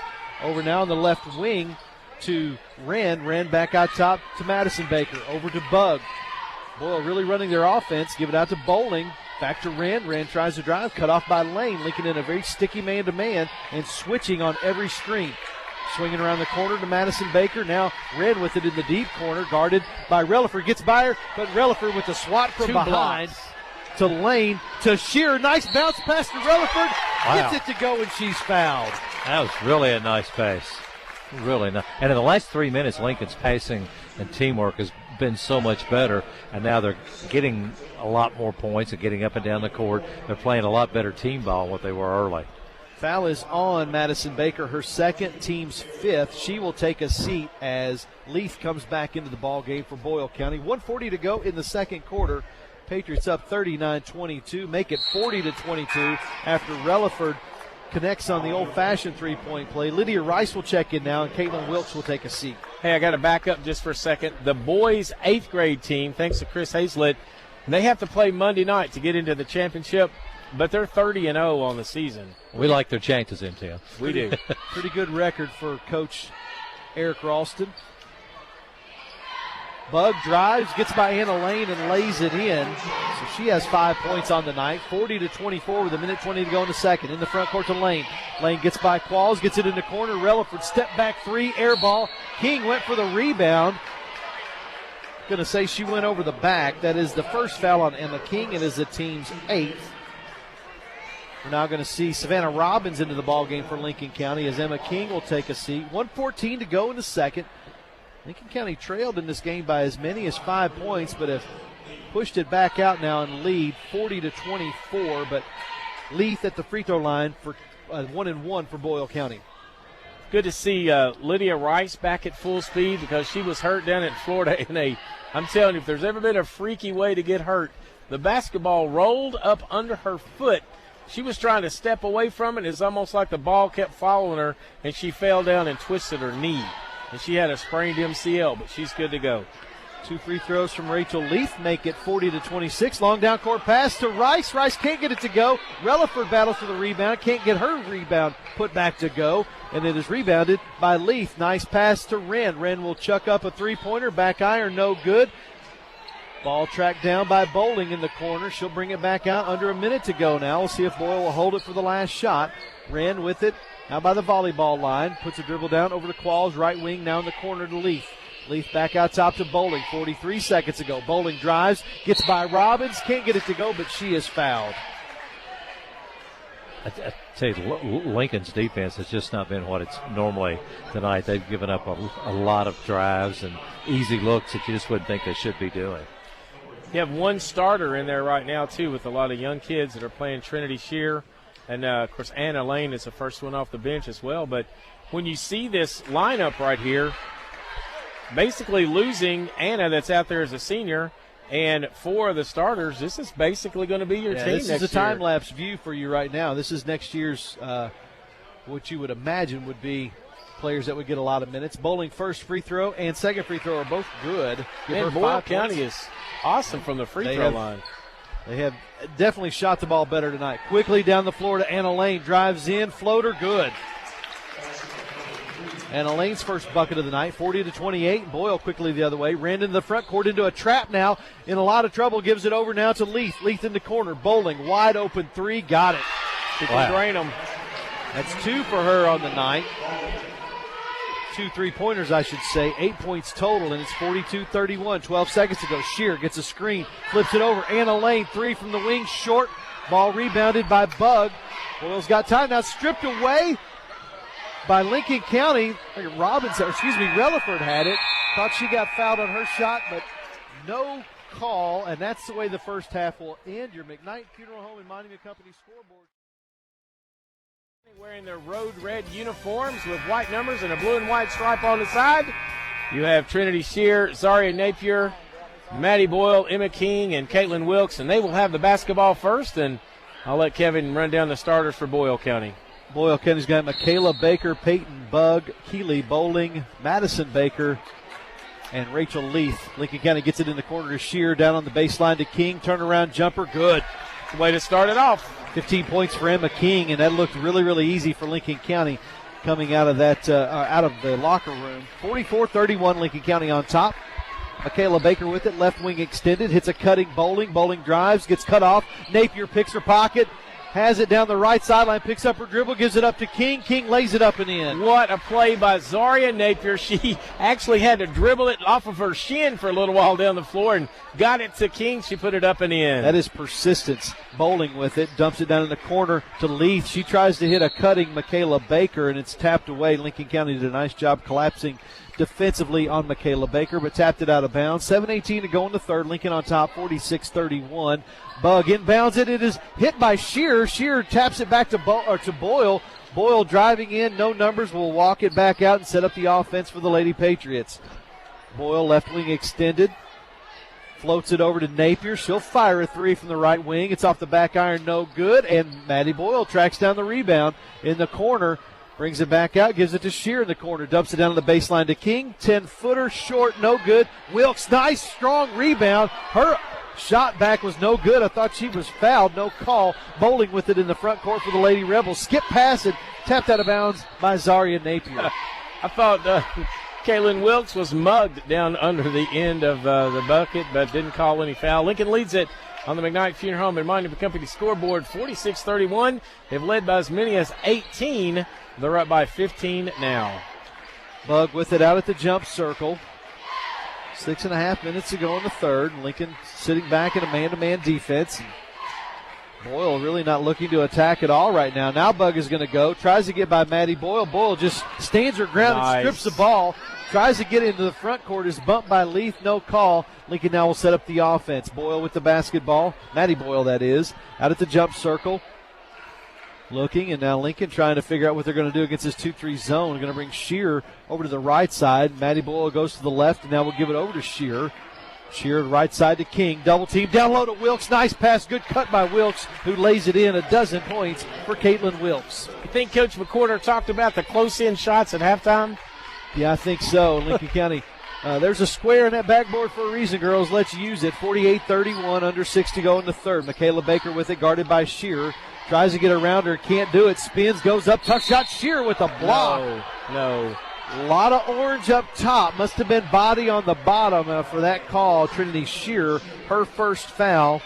Over now on the left wing to Wren. Wren back out top to Madison Baker. Over to Bug. Boyle really running their offense. Give it out to Bowling. Back to Wren. Wren tries to drive. Cut off by Lane. Lincoln in a very sticky man-to-man and switching on every screen. Swinging around the corner to Madison Baker. Now Wren with it in the deep corner. Guarded by Relaford. Gets by her, but Relaford with the swat from behind. To Lane. To Shearer. Nice bounce pass to Relaford. Gets it to go, and she's fouled. That was really a nice pass. Really nice. And in the last 3 minutes, Lincoln's passing and teamwork has been so much better, and now they're getting a lot more points and getting up and down the court. They're playing a lot better team ball than what they were early. Foul is on Madison Baker, her second, team's 5th. She will take a seat as Leith comes back into the ball game for Boyle County. 1:40 to go in the second quarter. Patriots up 39-22, make it 40-22 after Relaford connects on the old-fashioned three-point play. Lydia Rice will check in now, and Caitlin Wilkes will take a seat. Hey, I got to back up just for a second. The boys' 8th grade team, thanks to Chris Hazlett, they have to play Monday night to get into the championship, but they're 30-0 on the season. We like their chances in town. We do. Pretty good record for Coach Eric Ralston. Bug drives, gets by Anna Lane and lays it in. So she has 5 points on the night. 40-24 with 1:20 to go in the second. In the front court to Lane. Lane gets by Qualls, gets it in the corner. Relaford step back 3, air ball. King went for the rebound. Going to say she went over the back. That is the first foul on Emma King. It is the team's 8th. We're now going to see Savannah Robbins into the ball game for Lincoln County as Emma King will take a seat. 1:14 to go in the second. Lincoln County trailed in this game by as many as 5 points, but have pushed it back out now and lead 40-24. But Leith at the free throw line for 1-1 for Boyle County. Good to see Lydia Rice back at full speed because she was hurt down in Florida. I'm telling you, if there's ever been a freaky way to get hurt, the basketball rolled up under her foot. She was trying to step away from it. It's almost like the ball kept following her, and she fell down and twisted her knee. And she had a sprained MCL, but she's good to go. 2 free throws from Rachel Leith make it 40-26. Long down court pass to Rice. Rice can't get it to go. Relaford battles for the rebound. Can't get her rebound put back to go. And it is rebounded by Leith. Nice pass to Wren. Wren will chuck up a three-pointer. Back iron, no good. Ball tracked down by Bowling in the corner. She'll bring it back out under a minute to go now. We'll see if Boyle will hold it for the last shot. Wren with it. Now by the volleyball line. Puts a dribble down over to Qualls. Right wing now in the corner to Leith. Leith back out top to Bowling. 43 seconds ago. Bowling drives. Gets by Robbins. Can't get it to go, but she is fouled. I tell you, Lincoln's defense has just not been what it's normally tonight. They've given up a lot of drives and easy looks that you just wouldn't think they should be doing. You have one starter in there right now, too, with a lot of young kids that are playing Trinity Shear. And, of course, Anna Lane is the first one off the bench as well. But when you see this lineup right here, basically losing Anna that's out there as a senior and 4 of the starters, this is basically going to be your team next year. This is a time-lapse view for you right now. This is next year's what you would imagine would be players that would get a lot of minutes. Bowling first free throw and second free throw are both good. And Boyle County is awesome from the free throw line. They have definitely shot the ball better tonight. Quickly down the floor to Anna Lane. Drives in. Floater, good. And Elaine's first bucket of the night, 40-28. Boyle quickly the other way. Ran into the front court into a trap now. In a lot of trouble, gives it over now to Leith. Leith in the corner. Bowling, wide open three. Got it. She can drain them. That's 2 for her on the night. 2 3-pointers, I should say. 8 points total, and it's 42-31. 12 seconds to go. Shear gets a screen. Flips it over. Anna Lane, 3 from the wing. Short. Ball rebounded by Bug. Boyle's got time now. Stripped away by Lincoln County. Relaford had it. Thought she got fouled on her shot, but no call, and that's the way the first half will end. Your McKnight Funeral Home and Monument Company scoreboard. Wearing their road red uniforms with white numbers and a blue and white stripe on the side. You have Trinity Shear, Zaria Napier, Maddie Boyle, Emma King, and Caitlin Wilkes, and they will have the basketball first, and I'll let Kevin run down the starters for Boyle County. Boyle County's got Michaela Baker, Peyton Bug, Keeley Bowling, Madison Baker, and Rachel Leith. Lincoln County gets it in the corner to Shear, down on the baseline to King. Turnaround jumper, good. Way to start it off. 15 points for Emma King, and that looked really, really easy for Lincoln County coming out of that out of the locker room. 44-31, Lincoln County on top. Michaela Baker with it, left wing extended, hits a cutting Bowling. Bowling drives, gets cut off. Napier picks her pocket, has it down the right sideline, picks up her dribble, gives it up to King. King lays it up and in. What a play by Zaria Napier. She actually had to dribble it off of her shin for a little while down the floor and got it to King. She put it up and in. That is persistence. Bowling with it, dumps it down in the corner to Leith. She tries to hit a cutting Michaela Baker, and it's tapped away. Lincoln County did a nice job collapsing defensively on Michaela Baker, but tapped it out of bounds. 7:18 to go in the third. Lincoln on top, 46-31. Bug inbounds it. It is hit by Shear. Shear taps it back to Boyle. Boyle driving in, no numbers, will walk it back out and set up the offense for the Lady Patriots. Boyle left wing extended. Floats it over to Napier. She'll fire a three from the right wing. It's off the back iron, no good. And Maddie Boyle tracks down the rebound in the corner. Brings it back out, gives it to Shear in the corner. Dumps it down to the baseline to King. 10-footer, short, no good. Wilkes, nice, strong rebound. Her shot back was no good. I thought she was fouled. No call. Bowling with it in the front court for the Lady Rebels. Skip pass and tapped out of bounds by Zaria Napier. I thought Kaylin Wilkes was mugged down under the end of the bucket, but didn't call any foul. Lincoln leads it on the McKnight Funeral Home and Monument Company scoreboard, 46-31. They've led by as many as 18. They're up by 15 now. Bug with it out at the jump circle. 6.5 minutes to go in the third. Lincoln sitting back in a man-to-man defense. Boyle really not looking to attack at all right now. Now Bug is going to go. Tries to get by Maddie Boyle. Boyle just stands her ground and strips the ball. Tries to get into the front court. Is bumped by Leith. No call. Lincoln now will set up the offense. Boyle with the basketball. Maddie Boyle, that is. Out at the jump circle. Looking, and now Lincoln trying to figure out what they're going to do against this 2-3 zone. They're going to bring Shear over to the right side. Maddie Boyle goes to the left, and now we'll give it over to Shear. Shear right side to King. Double team down low to Wilkes. Nice pass. Good cut by Wilkes, who lays it in. 12 points for Caitlin Wilkes. You think Coach McWhorter talked about the close-in shots at halftime? Yeah, I think so. Lincoln County. There's a square in that backboard for a reason, girls. Let's use it. 48-31, under 6 to go in the third. Michaela Baker with it, guarded by Shear. Tries to get around her, can't do it. Spins, goes up, tough shot. Shear with a block. No. A lot of orange up top. Must have been body on the bottom for that call. Trinity Shear, her first foul,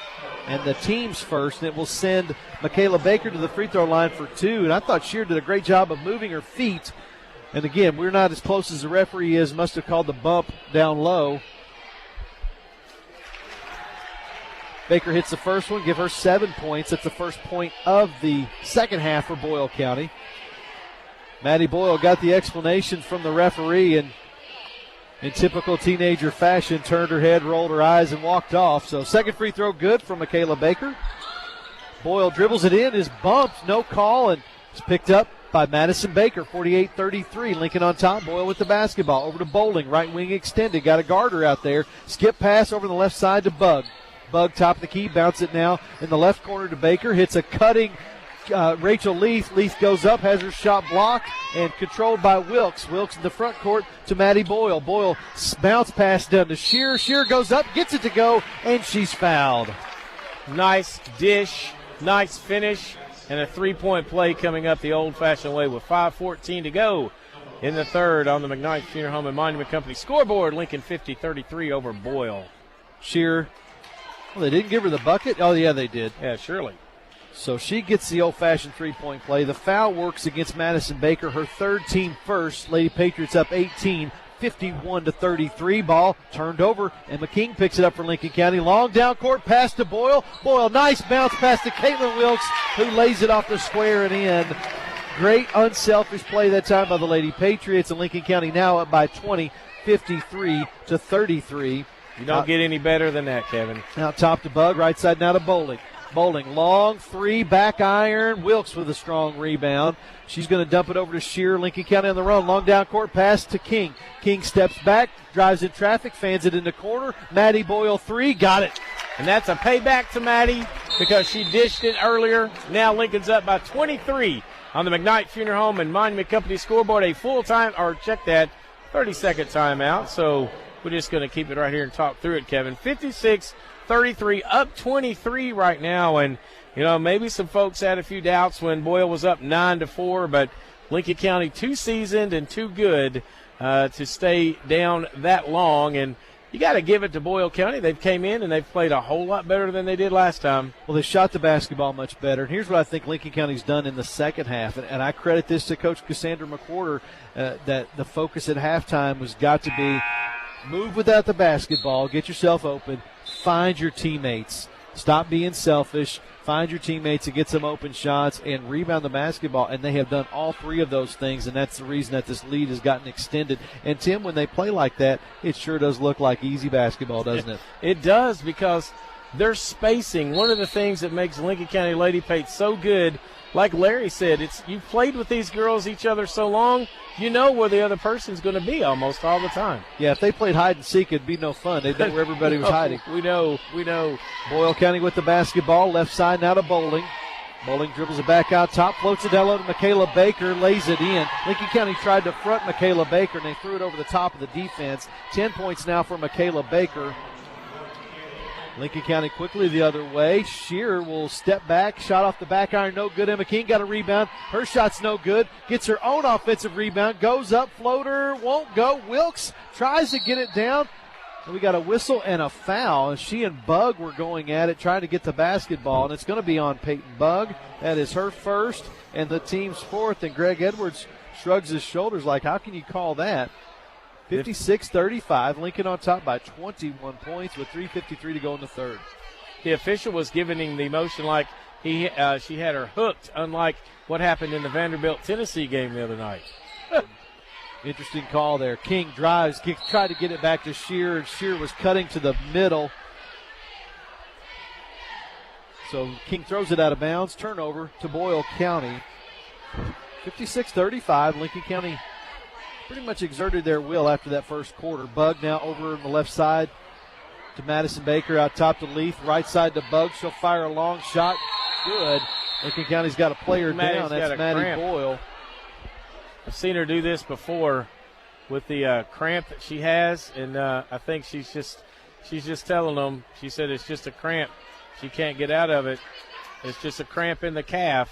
and the team's first. And it will send Michaela Baker to the free throw line for 2. And I thought Shear did a great job of moving her feet. And again, we're not as close as the referee is. Must have called the bump down low. Baker hits the first one, give her 7 points. That's the first point of the second half for Boyle County. Maddie Boyle got the explanation from the referee and in typical teenager fashion turned her head, rolled her eyes, and walked off. So second free throw good from Michaela Baker. Boyle dribbles it in, is bumped, no call, and it's picked up by Madison Baker. 48-33, Lincoln on top. Boyle with the basketball. Over to Bowling, right wing extended. Got a guarder out there. Skip pass over the left side to Bug. Bug top of the key, bounce it now in the left corner to Baker. Hits a cutting Rachel Leith. Leith goes up, has her shot blocked and controlled by Wilkes. Wilkes in the front court to Maddie Boyle. Boyle bounce pass done to Shear. Shear goes up, gets it to go, and she's fouled. Nice dish, nice finish, and a three-point play coming up the old-fashioned way with 5:14 to go in the third on the McKnight Funeral Home and Monument Company scoreboard. Lincoln 50-33 over Boyle. Shearer. Well, they didn't give her the bucket. Oh, yeah, they did. Yeah, surely. So she gets the old-fashioned three-point play. The foul works against Madison Baker, her third team first. Lady Patriots up 18, 51-33. Ball turned over, and McKean picks it up for Lincoln County. Long down court pass to Boyle. Boyle, nice bounce pass to Caitlin Wilkes, who lays it off the square and in. Great unselfish play that time by the Lady Patriots, and Lincoln County now up by 20, 53-33. You don't get any better than that, Kevin. Now top to Bug, right side now to Bowling. Bowling, long three, back iron. Wilkes with a strong rebound. She's going to dump it over to Shearer. Lincoln County on the run. Long down court pass to King. King steps back, drives in traffic, fans it in the corner. Maddie Boyle three, got it. And that's a payback to Maddie because she dished it earlier. Now Lincoln's up by 23 on the McKnight Funeral Home and Monument Company scoreboard. A full time, or check that, 30-second timeout. So we're just going to keep it right here and talk through it, Kevin. 56-33, up 23 right now. And, you know, maybe some folks had a few doubts when Boyle was up 9-4, but Lincoln County too seasoned and too good to stay down that long. And you got to give it to Boyle County. They've came in and they've played a whole lot better than they did last time. Well, they shot the basketball much better. And here's what I think Lincoln County's done in the second half. And I credit this to Coach Cassandra McWhorter, that the focus at halftime was got to be move without the basketball, get yourself open, find your teammates. Stop being selfish. Find your teammates and get some open shots and rebound the basketball. And they have done all three of those things, and that's the reason that this lead has gotten extended. And, Tim, when they play like that, it sure does look like easy basketball, doesn't it? It does, because their spacing, one of the things that makes Lincoln County Lady Pates so good, like Larry said, it's you've played with these girls, each other so long, you know where the other person's going to be almost all the time. Yeah, if they played hide and seek, it'd be no fun. They'd know where everybody was hiding. We know. Boyle County with the basketball, left side now to Bowling. Bowling dribbles it back out top, floats it down low to Michaela Baker, lays it in. Lincoln County tried to front Michaela Baker, and they threw it over the top of the defense. 10 points now for Michaela Baker. Lincoln County quickly the other way. Shearer will step back. Shot off the back iron, no good. Emma King got a rebound. Her shot's no good. Gets her own offensive rebound. Goes up, floater, won't go. Wilkes tries to get it down. And we got a whistle and a foul. And she and Bug were going at it, trying to get the basketball. And it's going to be on Peyton Bug. That is her first and the team's fourth. And Greg Edwards shrugs his shoulders like, how can you call that? 56-35, Lincoln on top by 21 points with 3:53 to go in the third. The official was giving the motion like she had her hooked, unlike what happened in the Vanderbilt-Tennessee game the other night. Interesting call there. King drives, tried to get it back to Shearer, and Shearer was cutting to the middle. So King throws it out of bounds. Turnover to Boyle County. 56-35, Lincoln County pretty much exerted their will after that first quarter. Bug now over on the left side to Madison Baker, out top to Leith, right side to Bug. She'll fire a long shot. Good. Lincoln County's got a player down. That's Maddie Boyle. I've seen her do this before with the cramp that she has, and I think she's just telling them. She said it's just a cramp. She can't get out of it. It's just a cramp in the calf.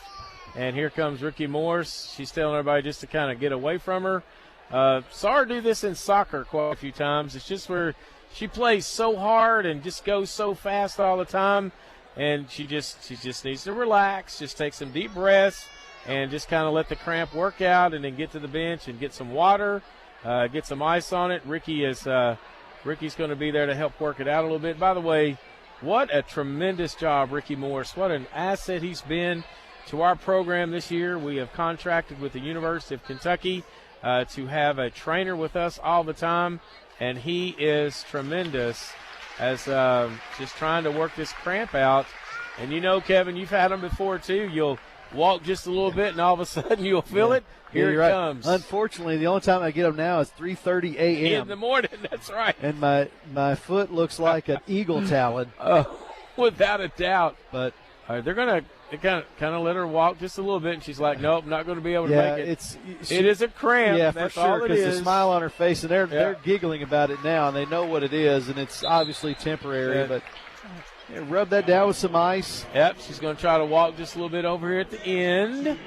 And here comes Ricky Morse. She's telling everybody just to kind of get away from her. Saw her do this in soccer quite a few times. It's just where she plays so hard and just goes so fast all the time, and she just needs to relax, just take some deep breaths, and just kind of let the cramp work out, and then get to the bench and get some water, get some ice on it. Ricky's going to be there to help work it out a little bit. By the way, what a tremendous job, Ricky Morse. What an asset he's been to our program this year. We have contracted with the University of Kentucky to have a trainer with us all the time, and he is tremendous as just trying to work this cramp out. And you know, Kevin, you've had them before too. You'll walk just a little bit, and all of a sudden you'll feel it. Here it comes. Unfortunately, the only time I get them now is 3:30 a.m. in the morning. That's right. And my foot looks like an eagle talon. Without a doubt. But they're going to kind of let her walk just a little bit, and she's like, nope, not going to be able to make it. It is a cramp. Yeah, that's for sure, all it because is. the smile on her face, and they're giggling about it now, and they know what it is, and it's obviously temporary. But rub that down with some ice. Yep, she's going to try to walk just a little bit over here at the end.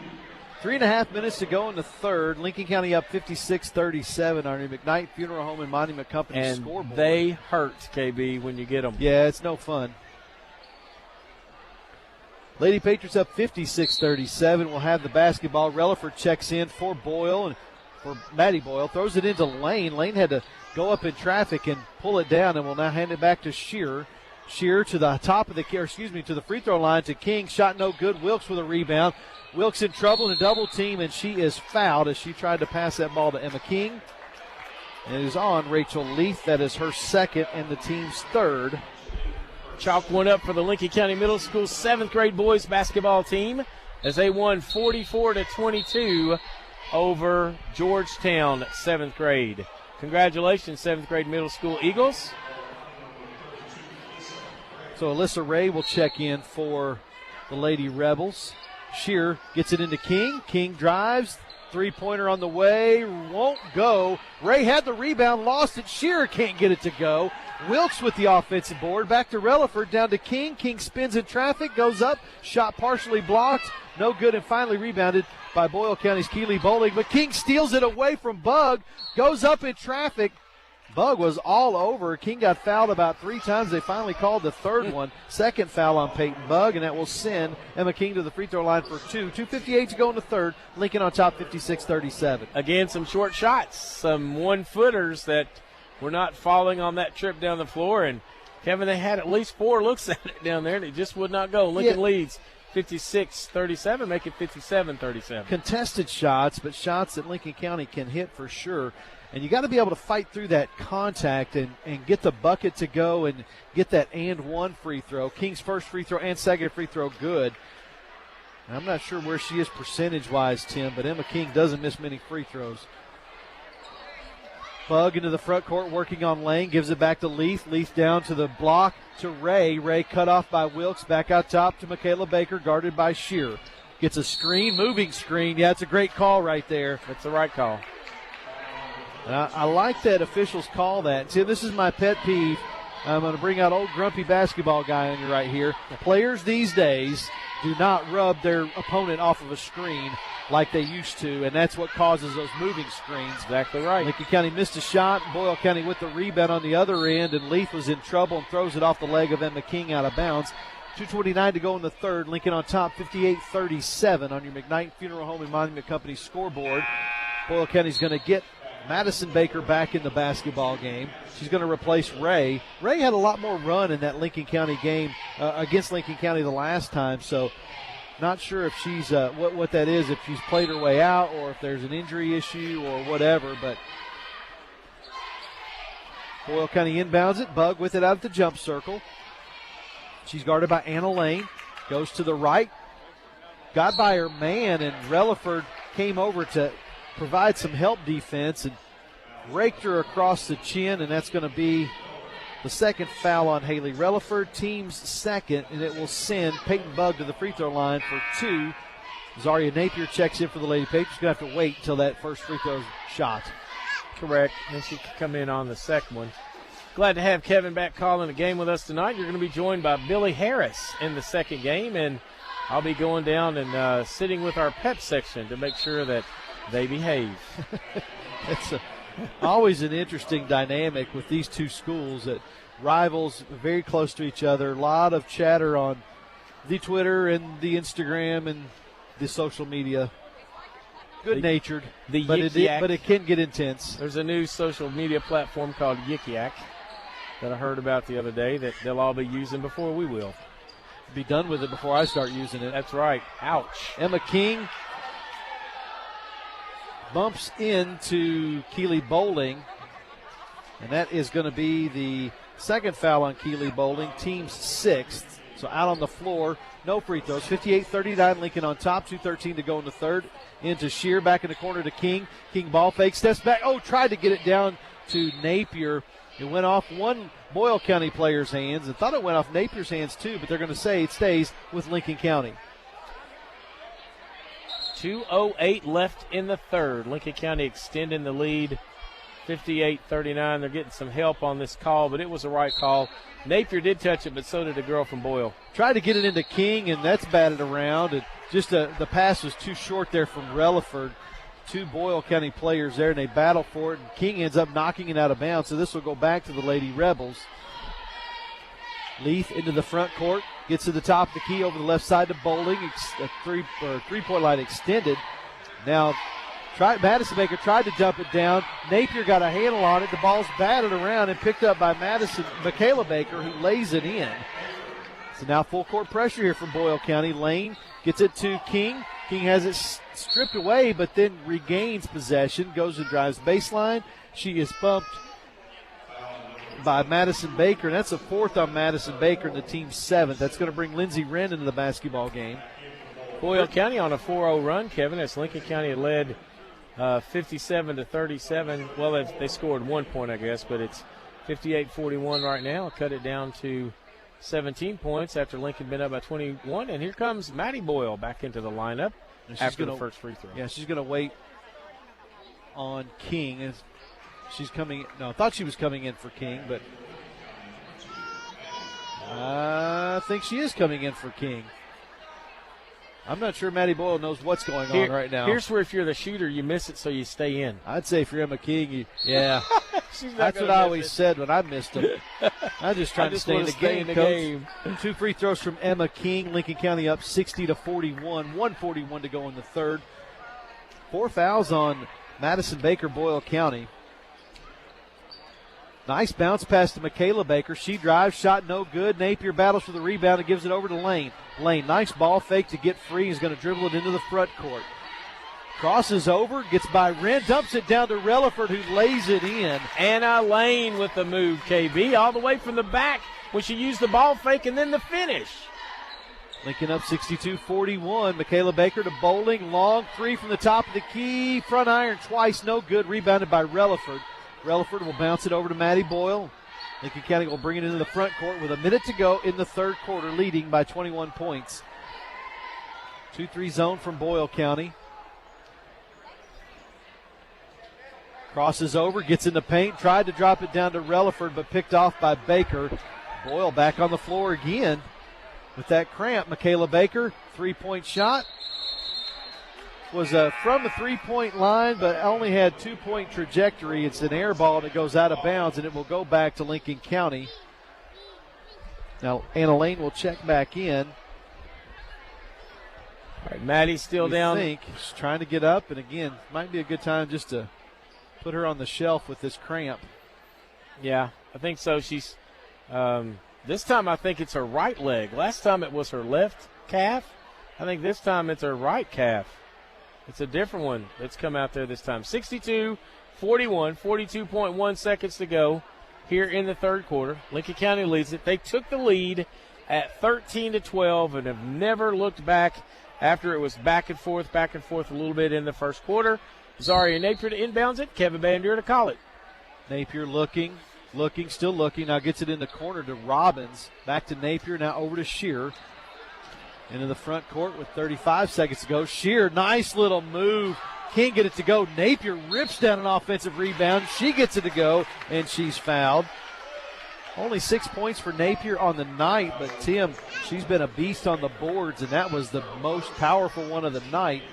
3.5 minutes to go in the third. Lincoln County up 56-37 on your McKnight Funeral Home and Monument Company and scoreboard. They hurt, KB, when you get them. Yeah, it's no fun. Lady Patriots up 56-37. We'll have the basketball. Relaford checks in for Boyle and for Maddie Boyle. Throws it into Lane. Lane had to go up in traffic and pull it down, and will now hand it back to Shearer. Shearer to the top of to the free throw line to King. Shot no good. Wilkes with a rebound. Wilkes in trouble in a double team, and she is fouled as she tried to pass that ball to Emma King. And it is on Rachel Leaf. That is her second and the team's third. Chalk one up for the Lincoln County Middle School 7th grade boys basketball team as they won 44-22 over Georgetown 7th grade. Congratulations, 7th grade middle school Eagles. So Alyssa Ray will check in for the Lady Rebels. Shearer gets it into King. King drives. Three-pointer on the way. Won't go. Ray had the rebound. Lost it. Shearer can't get it to go. Wilkes with the offensive board. Back to Relaford. Down to King. King spins in traffic. Goes up. Shot partially blocked. No good, and finally rebounded by Boyle County's Keeley Bowling. But King steals it away from Bug. Goes up in traffic. Bug was all over. King got fouled about 3 times. They finally called the third one. Second foul on Peyton Bug, and that will send Emma King to the free throw line for 2. 2:58 to go in the third. Lincoln on top 56-37. Again, some short shots, some one-footers that were not falling on that trip down the floor. And, Kevin, they had at least 4 looks at it down there, and it just would not go. Lincoln leads 56-37, make it 57-37. Contested shots, but shots that Lincoln County can hit for sure. And you got to be able to fight through that contact and get the bucket to go and get that and one free throw. King's first free throw and second free throw good. And I'm not sure where she is percentage-wise, Tim, but Emma King doesn't miss many free throws. Bug into the front court working on Lane. Gives it back to Leaf. Leaf down to the block to Ray. Ray cut off by Wilkes. Back out top to Michaela Baker, guarded by Shearer. Gets a screen, moving screen. Yeah, it's a great call right there. That's the right call. I like that officials call that. See, this is my pet peeve. I'm going to bring out old grumpy basketball guy on you right here. Players these days do not rub their opponent off of a screen like they used to, and that's what causes those moving screens. Exactly right. Lincoln County missed a shot. Boyle County with the rebound on the other end, and Leaf was in trouble and throws it off the leg of Emma King out of bounds. 2:29 to go in the third. Lincoln on top 58-37 on your McKnight Funeral Home and Monument Company scoreboard. Boyle County's going to get Madison Baker back in the basketball game. She's going to replace Ray. Ray had a lot more run in that Lincoln County game against Lincoln County the last time, so not sure if she's what that is, if she's played her way out or if there's an injury issue or whatever. But Boyle County inbounds it. Bug with it out at the jump circle. She's guarded by Anna Lane. Goes to the right. Got by her man, and Relaford came over to provide some help defense and raked her across the chin, and that's going to be the second foul on Haley Relaford, team's second, and it will send Peyton Bug to the free throw line for 2. Zaria Napier checks in for the Lady Patriots. Going to have to wait until that first free throw shot. Correct, and she can come in on the second one. Glad to have Kevin back calling the game with us tonight. You're going to be joined by Billy Harris in the second game, and I'll be going down and sitting with our pep section to make sure that they behave. It's always an interesting dynamic with these two schools, that rivals very close to each other. A lot of chatter on the Twitter and the Instagram and the social media. Good-natured, but it can get intense. There's a new social media platform called Yik Yak that I heard about the other day that they'll all be using before we will. Be done with it before I start using it. That's right. Ouch. Emma King bumps into Keeley Bowling, and that is going to be the second foul on Keeley Bowling, team's 6th. So out on the floor, no free throws. 58-39, Lincoln on top, 2:13 to go in the third. Into Shear, back in the corner to King. King ball fake, steps back. Oh, tried to get it down to Napier. It went off one Boyle County player's hands, and thought it went off Napier's hands too, but they're going to say it stays with Lincoln County. 2:08 left in the third. Lincoln County extending the lead 58-39. They're getting some help on this call, but it was the right call. Napier did touch it, but so did the girl from Boyle. Tried to get it into King, and that's batted around. And just the pass was too short there from Relaford. 2 Boyle County players there, and they battle for it. And King ends up knocking it out of bounds, so this will go back to the Lady Rebels. Leaf into the front court, gets to the top of the key over the left side to Bowling. A three-point line extended. Now, Madison Baker tried to dump it down. Napier got a handle on it. The ball's batted around and picked up by Michaela Baker, who lays it in. So now full court pressure here from Boyle County. Lane gets it to King. King has it stripped away, but then regains possession, goes and drives baseline. She is bumped by Madison Baker, and that's a 4th on Madison Baker and the team's 7th. That's going to bring Lindsey Wren into the basketball game. Boyle County on a 4-0 run, Kevin, as Lincoln County had led 57-37. Well, they scored 1 point, I guess, but it's 58-41 right now. Cut it down to 17 points after Lincoln been up by 21. And here comes Maddie Boyle back into the lineup after the first free throw. Yeah, she's going to wait on King. She's coming. No, I thought she was coming in for King, but I think she is coming in for King. I'm not sure Maddie Boyle knows what's going on right now. Here's where if you're the shooter, you miss it, so you stay in. I'd say if you're Emma King, that's what I always said when I missed them. I'm just trying to stay in the game. 2 free throws from Emma King. Lincoln County up 60-41. 1:41 to go in the third. 4 fouls on Madison Baker, Boyle County. Nice bounce pass to Michaela Baker. She drives, shot no good. Napier battles for the rebound and gives it over to Lane. Lane, nice ball fake to get free. He's going to dribble it into the front court. Crosses over, gets by Wren, dumps it down to Relaford, who lays it in. Anna Lane with the move, KB, all the way from the back when she used the ball fake and then the finish. Lincoln up 62-41. Michaela Baker to Bowling. Long 3 from the top of the key. Front iron twice, no good. Rebounded by Relaford. Relaford will bounce it over to Maddie Boyle. Lincoln County will bring it into the front court with a minute to go in the third quarter, leading by 21 points. 2-3 zone from Boyle County. Crosses over, gets in the paint, tried to drop it down to Relaford, but picked off by Baker. Boyle back on the floor again with that cramp. Michaela Baker, 3-point shot. Was from the 3-point line, but only had 2-point trajectory. It's an air ball, and it goes out of bounds, and it will go back to Lincoln County. Now, Anna Lane will check back in. All right, Maddie's still down. She's trying to get up, and again, might be a good time just to put her on the shelf with this cramp. Yeah, I think so. She's this time I think it's her right leg. Last time it was her left calf. I think this time it's her right calf. It's a different one that's come out there this time. 62-41, 42.1 seconds to go here in the third quarter. Lincoln County leads it. They took the lead at 13-12 and have never looked back after it was back and forth a little bit in the first quarter. Zaria Napier to inbounds it. Kevin Bandier to call it. Napier looking, still looking. Now gets it in the corner to Robbins. Back to Napier, now over to Shear. Into the front court with 35 seconds to go. Shear, nice little move. Can't get it to go. Napier rips down an offensive rebound. She gets it to go, and she's fouled. Only 6 points for Napier on the night, but Tim, she's been a beast on the boards, and that was the most powerful one of the night.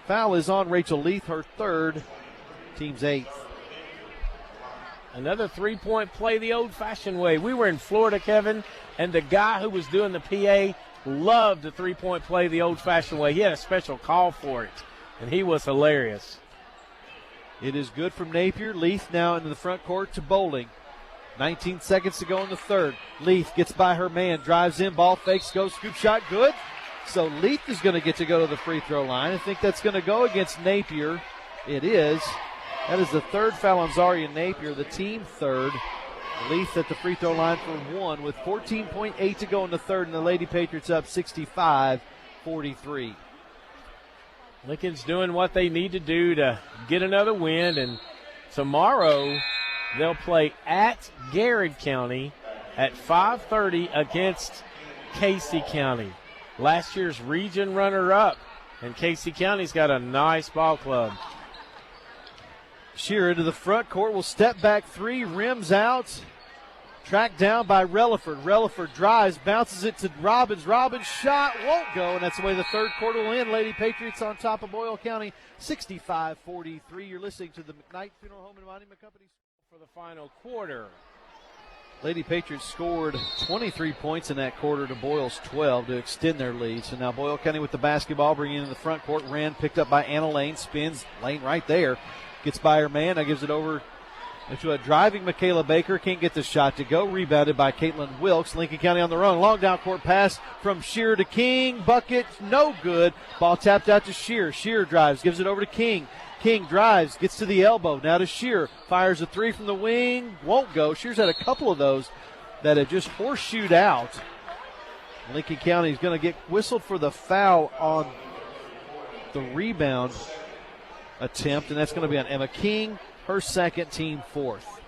Foul is on Rachel Leith, her third, team's 8th. Another 3-point play the old-fashioned way. We were in Florida, Kevin, and the guy who was doing the PA loved the 3-point play the old-fashioned way. He had a special call for it, and he was hilarious. It is good from Napier. Leith now into the front court to Bowling. 19 seconds to go in the third. Leith gets by her man, drives in, ball fakes, goes scoop shot, good. So Leith is going to get to go to the free throw line. I think that's going to go against Napier. It is. That is the third foul on Zaria Napier, the team third. Leith at the free throw line for 1 with 14.8 to go in the third, and the Lady Patriots up 65-43. Lincoln's doing what they need to do to get another win, and tomorrow they'll play at Garrett County at 5:30 against Casey County, last year's region runner-up, and Casey County's got a nice ball club. Shearer into the front court will step back three, rims out. Tracked down by Relaford. Relaford drives, bounces it to Robbins. Robbins' shot won't go, and that's the way the third quarter will end. Lady Patriots on top of Boyle County, 65-43. You're listening to the McKnight Funeral Home and Monument Company for the final quarter. Lady Patriots scored 23 points in that quarter to Boyle's 12 to extend their lead. So now Boyle County with the basketball, bringing in the front court. Wren picked up by Anna Lane, spins. Lane right there. Gets by her man, now gives it over to a driving Michaela Baker. Can't get the shot to go. Rebounded by Caitlin Wilkes. Lincoln County on the run. Long down court pass from Shearer to King. Bucket, no good. Ball tapped out to Shearer. Shearer drives, gives it over to King. King drives, gets to the elbow. Now to Shearer. Fires a three from the wing. Won't go. Shearer's had a couple of those that have just horseshoed out. Lincoln County is going to get whistled for the foul on the rebound attempt, and that's going to be on Emma King. Her second, team fourth.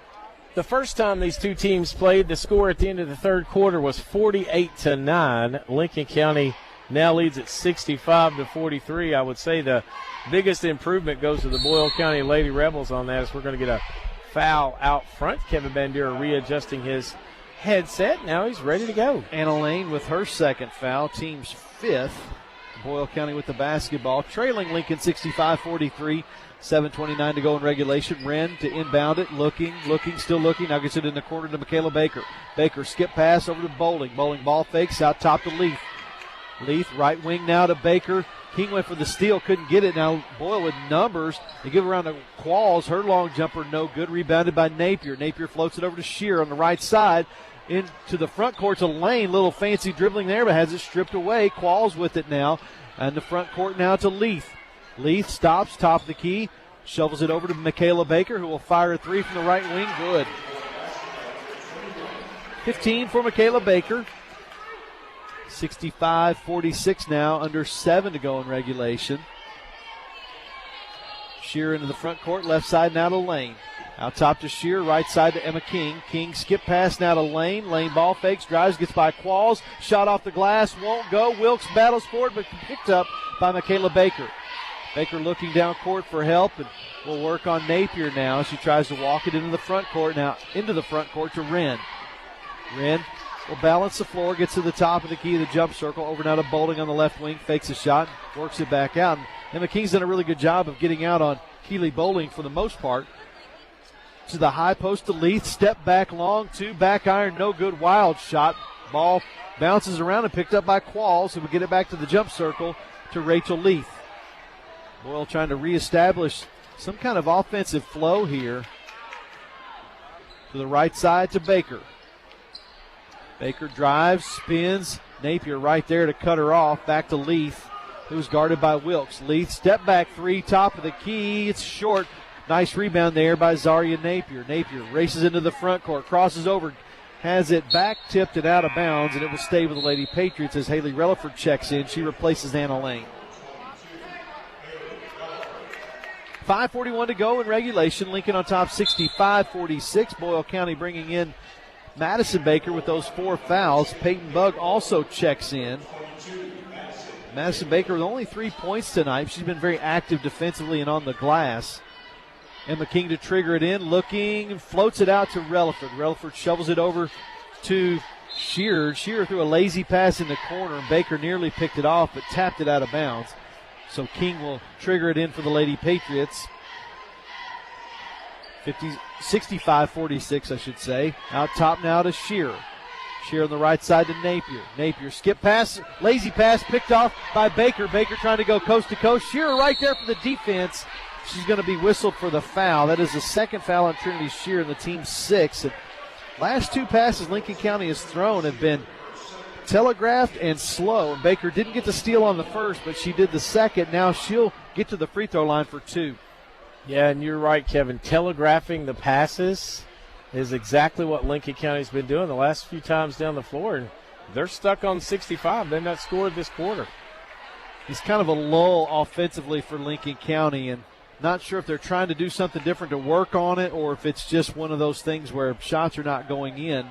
The first time these two teams played, the score at the end of the third quarter was 48-9. Lincoln County now leads at 65-43. I would say the biggest improvement goes to the Boyle County Lady Rebels on that, as we're going to get a foul out front. Kevin Bandera readjusting his headset. Now he's ready to go. Anna Lane with her second foul, team's fifth. Boyle County with the basketball, trailing Lincoln 65-43. 7:29 to go in regulation. Wren to inbound it, looking, still looking. Now gets it in the corner to Michaela Baker. Baker skip pass over to Bowling. Bowling ball fakes out top to Leaf. Leaf right wing now to Baker. King went for the steal, couldn't get it. Now Boyle with numbers. They give around to Qualls. Her long jumper no good. Rebounded by Napier. Napier floats it over to Shearer on the right side. Into the front court to Lane. Little fancy dribbling there, but has it stripped away. Qualls with it now. And the front court now to Leaf. Leaf stops, top of the key, shovels it over to Michaela Baker, who will fire a three from the right wing. Good. 15 for Michaela Baker. 65-46 now, under 7 to go in regulation. Shearer into the front court, left side now to Lane. Out top to Shearer, right side to Emma King. King skip pass now to Lane. Lane ball fakes, drives, gets by Qualls. Shot off the glass, won't go. Wilkes battles for it, but picked up by Michaela Baker. Baker looking down court for help, and will work on Napier now. She tries to walk it into the front court. Now into the front court to Wren. Wren will balance the floor, gets to the top of the key of the jump circle. Over now to Bowling on the left wing, fakes a shot, works it back out. And Emma King's done a really good job of getting out on Keeley Bowling for the most part. To the high post to Leith, step back long, two, back iron, no good, wild shot. Ball bounces around and picked up by Qualls, who will get it back to the jump circle to Rachel Leith. Boyle trying to reestablish some kind of offensive flow here. To the right side to Baker. Baker drives, spins. Napier right there to cut her off. Back to Leith, who's guarded by Wilkes. Leith, step back three, top of the key. It's short. Nice rebound there by Zaria Napier. Napier races into the front court, crosses over, has it back, tipped it out of bounds, and it will stay with the Lady Patriots as Haley Relaford checks in. She replaces Anna Lane. 5:41 to go in regulation. Lincoln on top 65-46. Boyle County bringing in Madison Baker with those 4 fouls. Peyton Bugg also checks in. Madison Baker with only 3 points tonight. She's been very active defensively and on the glass. Emma King to trigger it in, looking, floats it out to Relaford. Relaford shovels it over to Shearer. Shearer threw a lazy pass in the corner, and Baker nearly picked it off, but tapped it out of bounds. So King will trigger it in for the Lady Patriots. 65-46, I should say. Out top now to Shearer. Shearer on the right side to Napier. Napier skip pass, lazy pass picked off by Baker. Baker trying to go coast to coast. Shearer right there for the defense. She's going to be whistled for the foul. That is the second foul on Trinity Shearer in the team's 6th. And last 2 passes Lincoln County has thrown have been telegraphed and slow. And Baker didn't get the steal on the first, but she did the second. Now she'll get to the free throw line for 2. Yeah, and you're right, Kevin. Telegraphing the passes is exactly what Lincoln County's been doing the last few times down the floor. And they're stuck on 65. They've not scored this quarter. It's kind of a lull offensively for Lincoln County, and not sure if they're trying to do something different to work on it or if it's just one of those things where shots are not going in.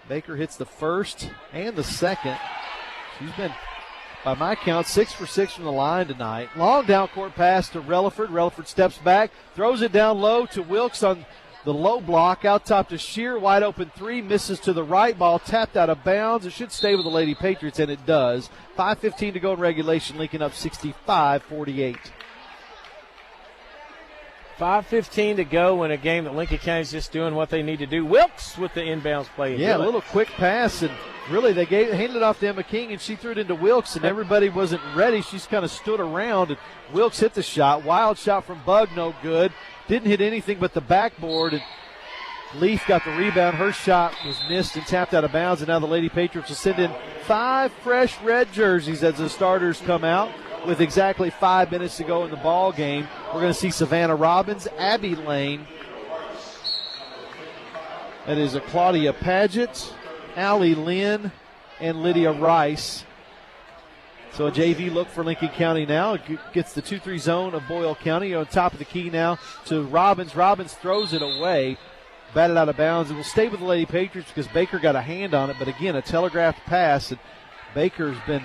Baker hits the first and the second. She's been by my count, 6 for 6 from the line tonight. Long down court pass to Relaford. Relaford steps back, throws it down low to Wilkes on the low block. Out top to Shear, wide open three, misses to the right. Ball tapped out of bounds. It should stay with the Lady Patriots, and it does. 5:15 to go in regulation. Lincoln up 65-48. 5:15 to go in a game that Lincoln County's just doing what they need to do. Wilkes with the inbounds play. Yeah, a little quick pass, and really they handed it off to Emma King, and she threw it into Wilkes, and everybody wasn't ready. She's kind of stood around, and Wilkes hit the shot. Wild shot from Bug, no good. Didn't hit anything but the backboard, and Leaf got the rebound. Her shot was missed and tapped out of bounds, and now the Lady Patriots will send in 5 fresh red jerseys as the starters come out. With exactly 5 minutes to go in the ball game, we're going to see Savannah Robbins, Abby Lane. That is a Claudia Paget, Allie Lynn, and Lydia Rice. So a JV look for Lincoln County now. Gets the 2-3 zone of Boyle County on top of the key now to Robbins. Robbins throws it away, batted out of bounds. It will stay with the Lady Patriots because Baker got a hand on it. But again, a telegraphed pass, and Baker's been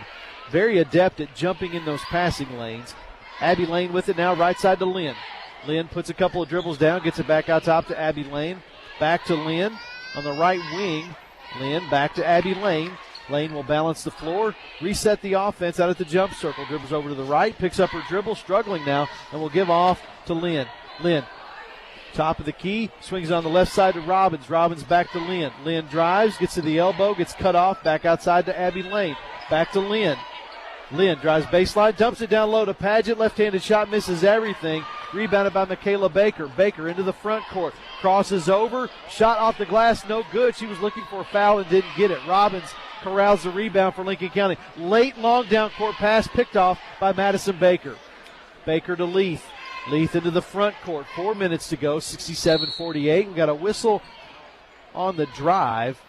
very adept at jumping in those passing lanes. Abby Lane with it now, right side to Lynn. Lynn puts a couple of dribbles down, gets it back out top to Abby Lane. Back to Lynn on the right wing. Lynn back to Abby Lane. Lane will balance the floor, reset the offense out at the jump circle. Dribbles over to the right, picks up her dribble, struggling now, and will give off to Lynn. Lynn, top of the key, swings on the left side to Robbins. Robbins back to Lynn. Lynn drives, gets to the elbow, gets cut off, back outside to Abby Lane. Back to Lynn. Lynn drives baseline, dumps it down low to Paget. Left-handed shot misses everything. Rebounded by Michaela Baker. Baker into the front court. Crosses over. Shot off the glass, no good. She was looking for a foul and didn't get it. Robbins corrals the rebound for Lincoln County. Late long down court pass picked off by Madison Baker. Baker to Leith. Leith into the front court. 4 minutes to go, 67-48. We got a whistle on the drive.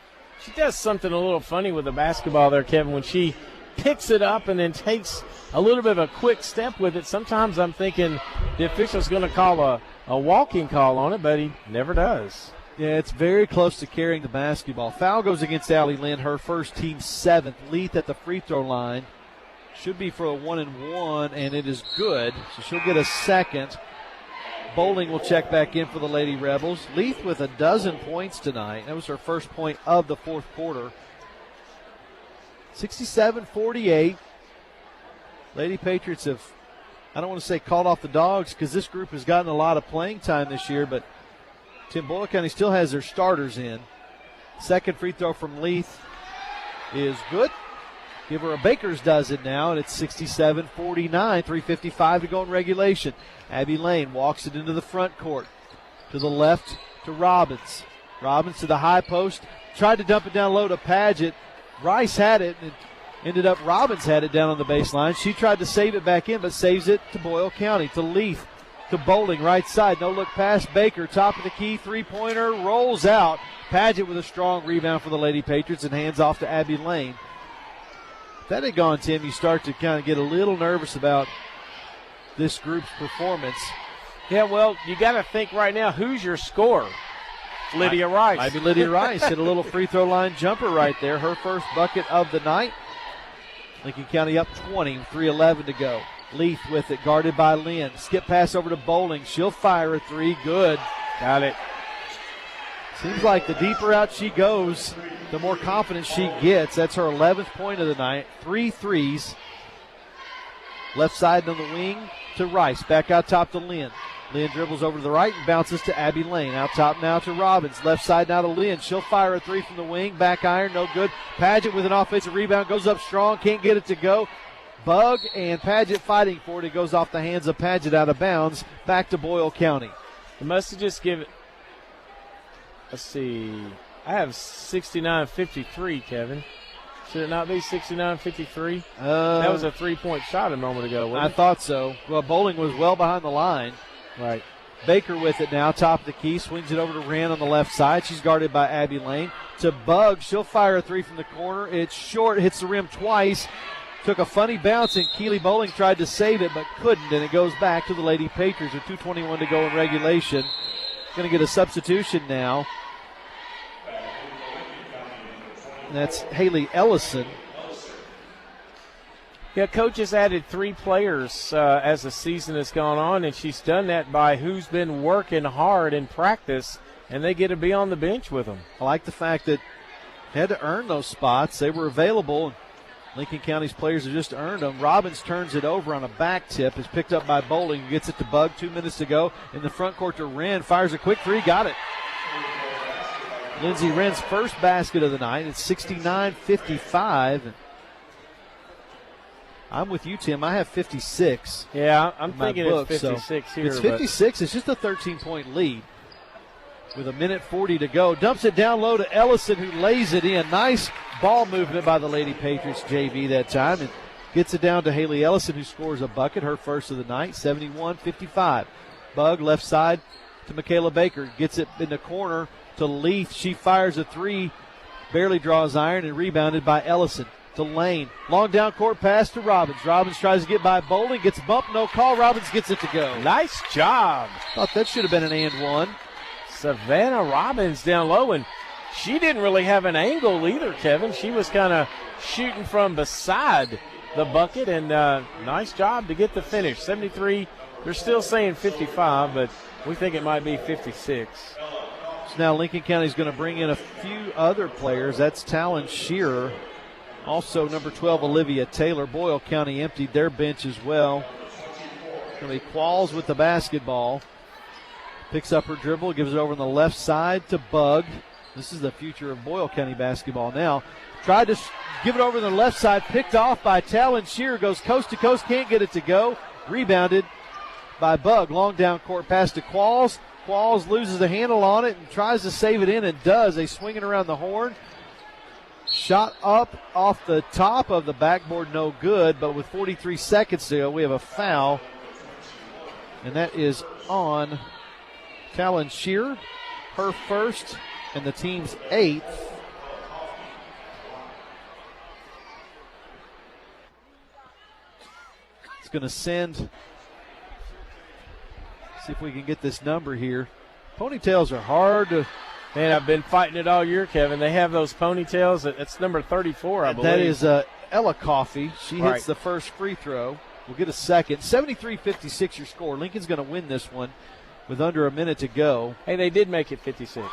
She does something a little funny with the basketball there, Kevin, when she picks it up and then takes a little bit of a quick step with it. Sometimes I'm thinking the official's going to call a walking call on it, but he never does. Yeah, it's very close to carrying the basketball. Foul goes against Allie Lynn, her first, team 7th. Leith at the free throw line. Should be for a 1-and-1, and it is good. So she'll get a second. Bowling will check back in for the Lady Rebels. Leith with 12 points tonight. That was her first point of the fourth quarter. 67-48. Lady Patriots have, I don't want to say called off the dogs because this group has gotten a lot of playing time this year, but Boyle County still has their starters in. Second free throw from Leith is good. Give her a Baker's dozen now, and it's 67-49, 3:55 to go in regulation. Abby Lane walks it into the front court. To the left to Robbins. Robbins to the high post. Tried to dump it down low to Paget. Rice had it, and ended up Robbins had it down on the baseline. She tried to save it back in, but saves it to Boyle County. To Leith, to Bowling, right side. No look pass. Baker, top of the key, three-pointer, rolls out. Paget with a strong rebound for the Lady Patriots and hands off to Abby Lane. If that had gone, Tim, you start to kind of get a little nervous about this group's performance. Yeah, well, you got to think right now, who's your scorer? Lydia Rice. Might be Lydia Rice. Hit a little free throw line jumper right there. Her first bucket of the night. Lincoln County up 20, 3:11 to go. Leith with it, guarded by Lynn. Skip pass over to Bowling. She'll fire a three. Good. Got it. Seems like the deeper out she goes, the more confidence she gets. That's her 11th point of the night. 3 threes. Left side on the wing to Rice. Back out top to Lynn. Lynn dribbles over to the right and bounces to Abby Lane. Out top now to Robbins. Left side now to Lynn. She'll fire a three from the wing. Back iron, no good. Paget with an offensive rebound. Goes up strong. Can't get it to go. Bug and Paget fighting for it. It goes off the hands of Paget out of bounds. Back to Boyle County. They must have just given. Let's see. I have 69-53, Kevin. Should it not be 69-53? That was a three-point shot a moment ago, wasn't it? I thought so. Well, Bowling was well behind the line. Right. Baker with it now, top of the key, swings it over to Wren on the left side. She's guarded by Abby Lane. To Bug, she'll fire a three from the corner. It's short, hits the rim twice. Took a funny bounce, and Keely Bowling tried to save it, but couldn't, and it goes back to the Lady Patriots with 2:21 to go in regulation. Going to get a substitution now. And that's Haley Ellison. Yeah, Coach has added 3 players as the season has gone on, and she's done that by who's been working hard in practice, and they get to be on the bench with them. I like the fact that they had to earn those spots. They were available. Lincoln County's players have just earned them. Robbins turns it over on a back tip. Is picked up by Bowling. Gets it to Bug. 2 minutes to go. In the front court to Wren. Fires a quick 3. Got it. Lindsey Wren's first basket of the night. It's 69-55. I'm with you, Tim. I have 56. Yeah, I'm thinking book, it's 56 here. It's 56. It's just a 13-point lead. With a minute 40 to go. Dumps it down low to Ellison, who lays it in. Nice ball movement by the Lady Patriots JV that time. And gets it down to Haley Ellison, who scores a bucket, her first of the night, 71-55. Bug left side to Michaela Baker. Gets it in the corner to Leith. She fires a 3. Barely draws iron and rebounded by Ellison. To Lane. Long down court pass to Robbins. Robbins tries to get by Bowling. Gets bumped. No call. Robbins gets it to go. Nice job. Thought that should have been an and one. Savannah Robbins down low, and she didn't really have an angle either, Kevin. She was kind of shooting from beside the bucket, and nice job to get the finish. 73. They're still saying 55, but we think it might be 56. So now Lincoln County's going to bring in a few other players. That's Talon Shearer. Also, number 12, Olivia Taylor. Boyle County emptied their bench as well. Going to be Qualls with the basketball. Picks up her dribble, gives it over on the left side to Bug. This is the future of Boyle County basketball now. Tried to give it over on the left side, picked off by Talon Shearer. Goes coast to coast, can't get it to go. Rebounded by Bug. Long down court pass to Qualls. Qualls loses the handle on it and tries to save it in and does. They swing it around the horn. Shot up off the top of the backboard, no good, but with 43 seconds to go, we have a foul. And that is on Talon Shearer, her first, and the team's 8th. It's going to send, see if we can get this number here. Ponytails are hard to. Man, I've been fighting it all year, Kevin. They have those ponytails. That's number 34, I believe. That is Ella Coffey. She hits the first free throw. We'll get a second. 73-56 your score. Lincoln's going to win this one with under a minute to go. Hey, they did make it 56.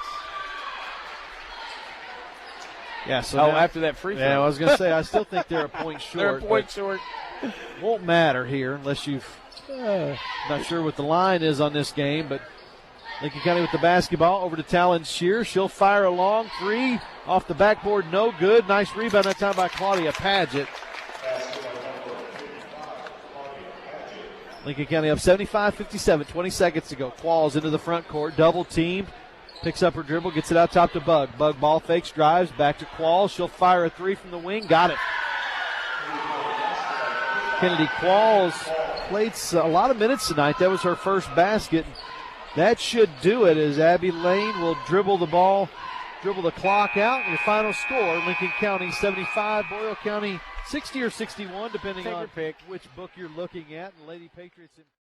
Yeah, so now, after that free throw. Yeah, I was going to say, I still think they're a point short. They're a point short. Won't matter here unless you've not sure what the line is on this game, but Lincoln County with the basketball over to Talon Shearer. She'll fire a long 3 off the backboard. No good. Nice rebound that time by Claudia Padgett. Lincoln County up 75-57. 20 seconds to go. Qualls into the front court. Double teamed. Picks up her dribble. Gets it out top to Bug. Bug ball fakes. Drives. Back to Qualls. She'll fire a 3 from the wing. Got it. Kennedy Qualls played a lot of minutes tonight. That was her first basket. That should do it as Abby Lane will dribble the ball, dribble the clock out. Your final score, Lincoln County 75, Boyle County 60 or 61, depending on which book you're looking at. And Lady Patriots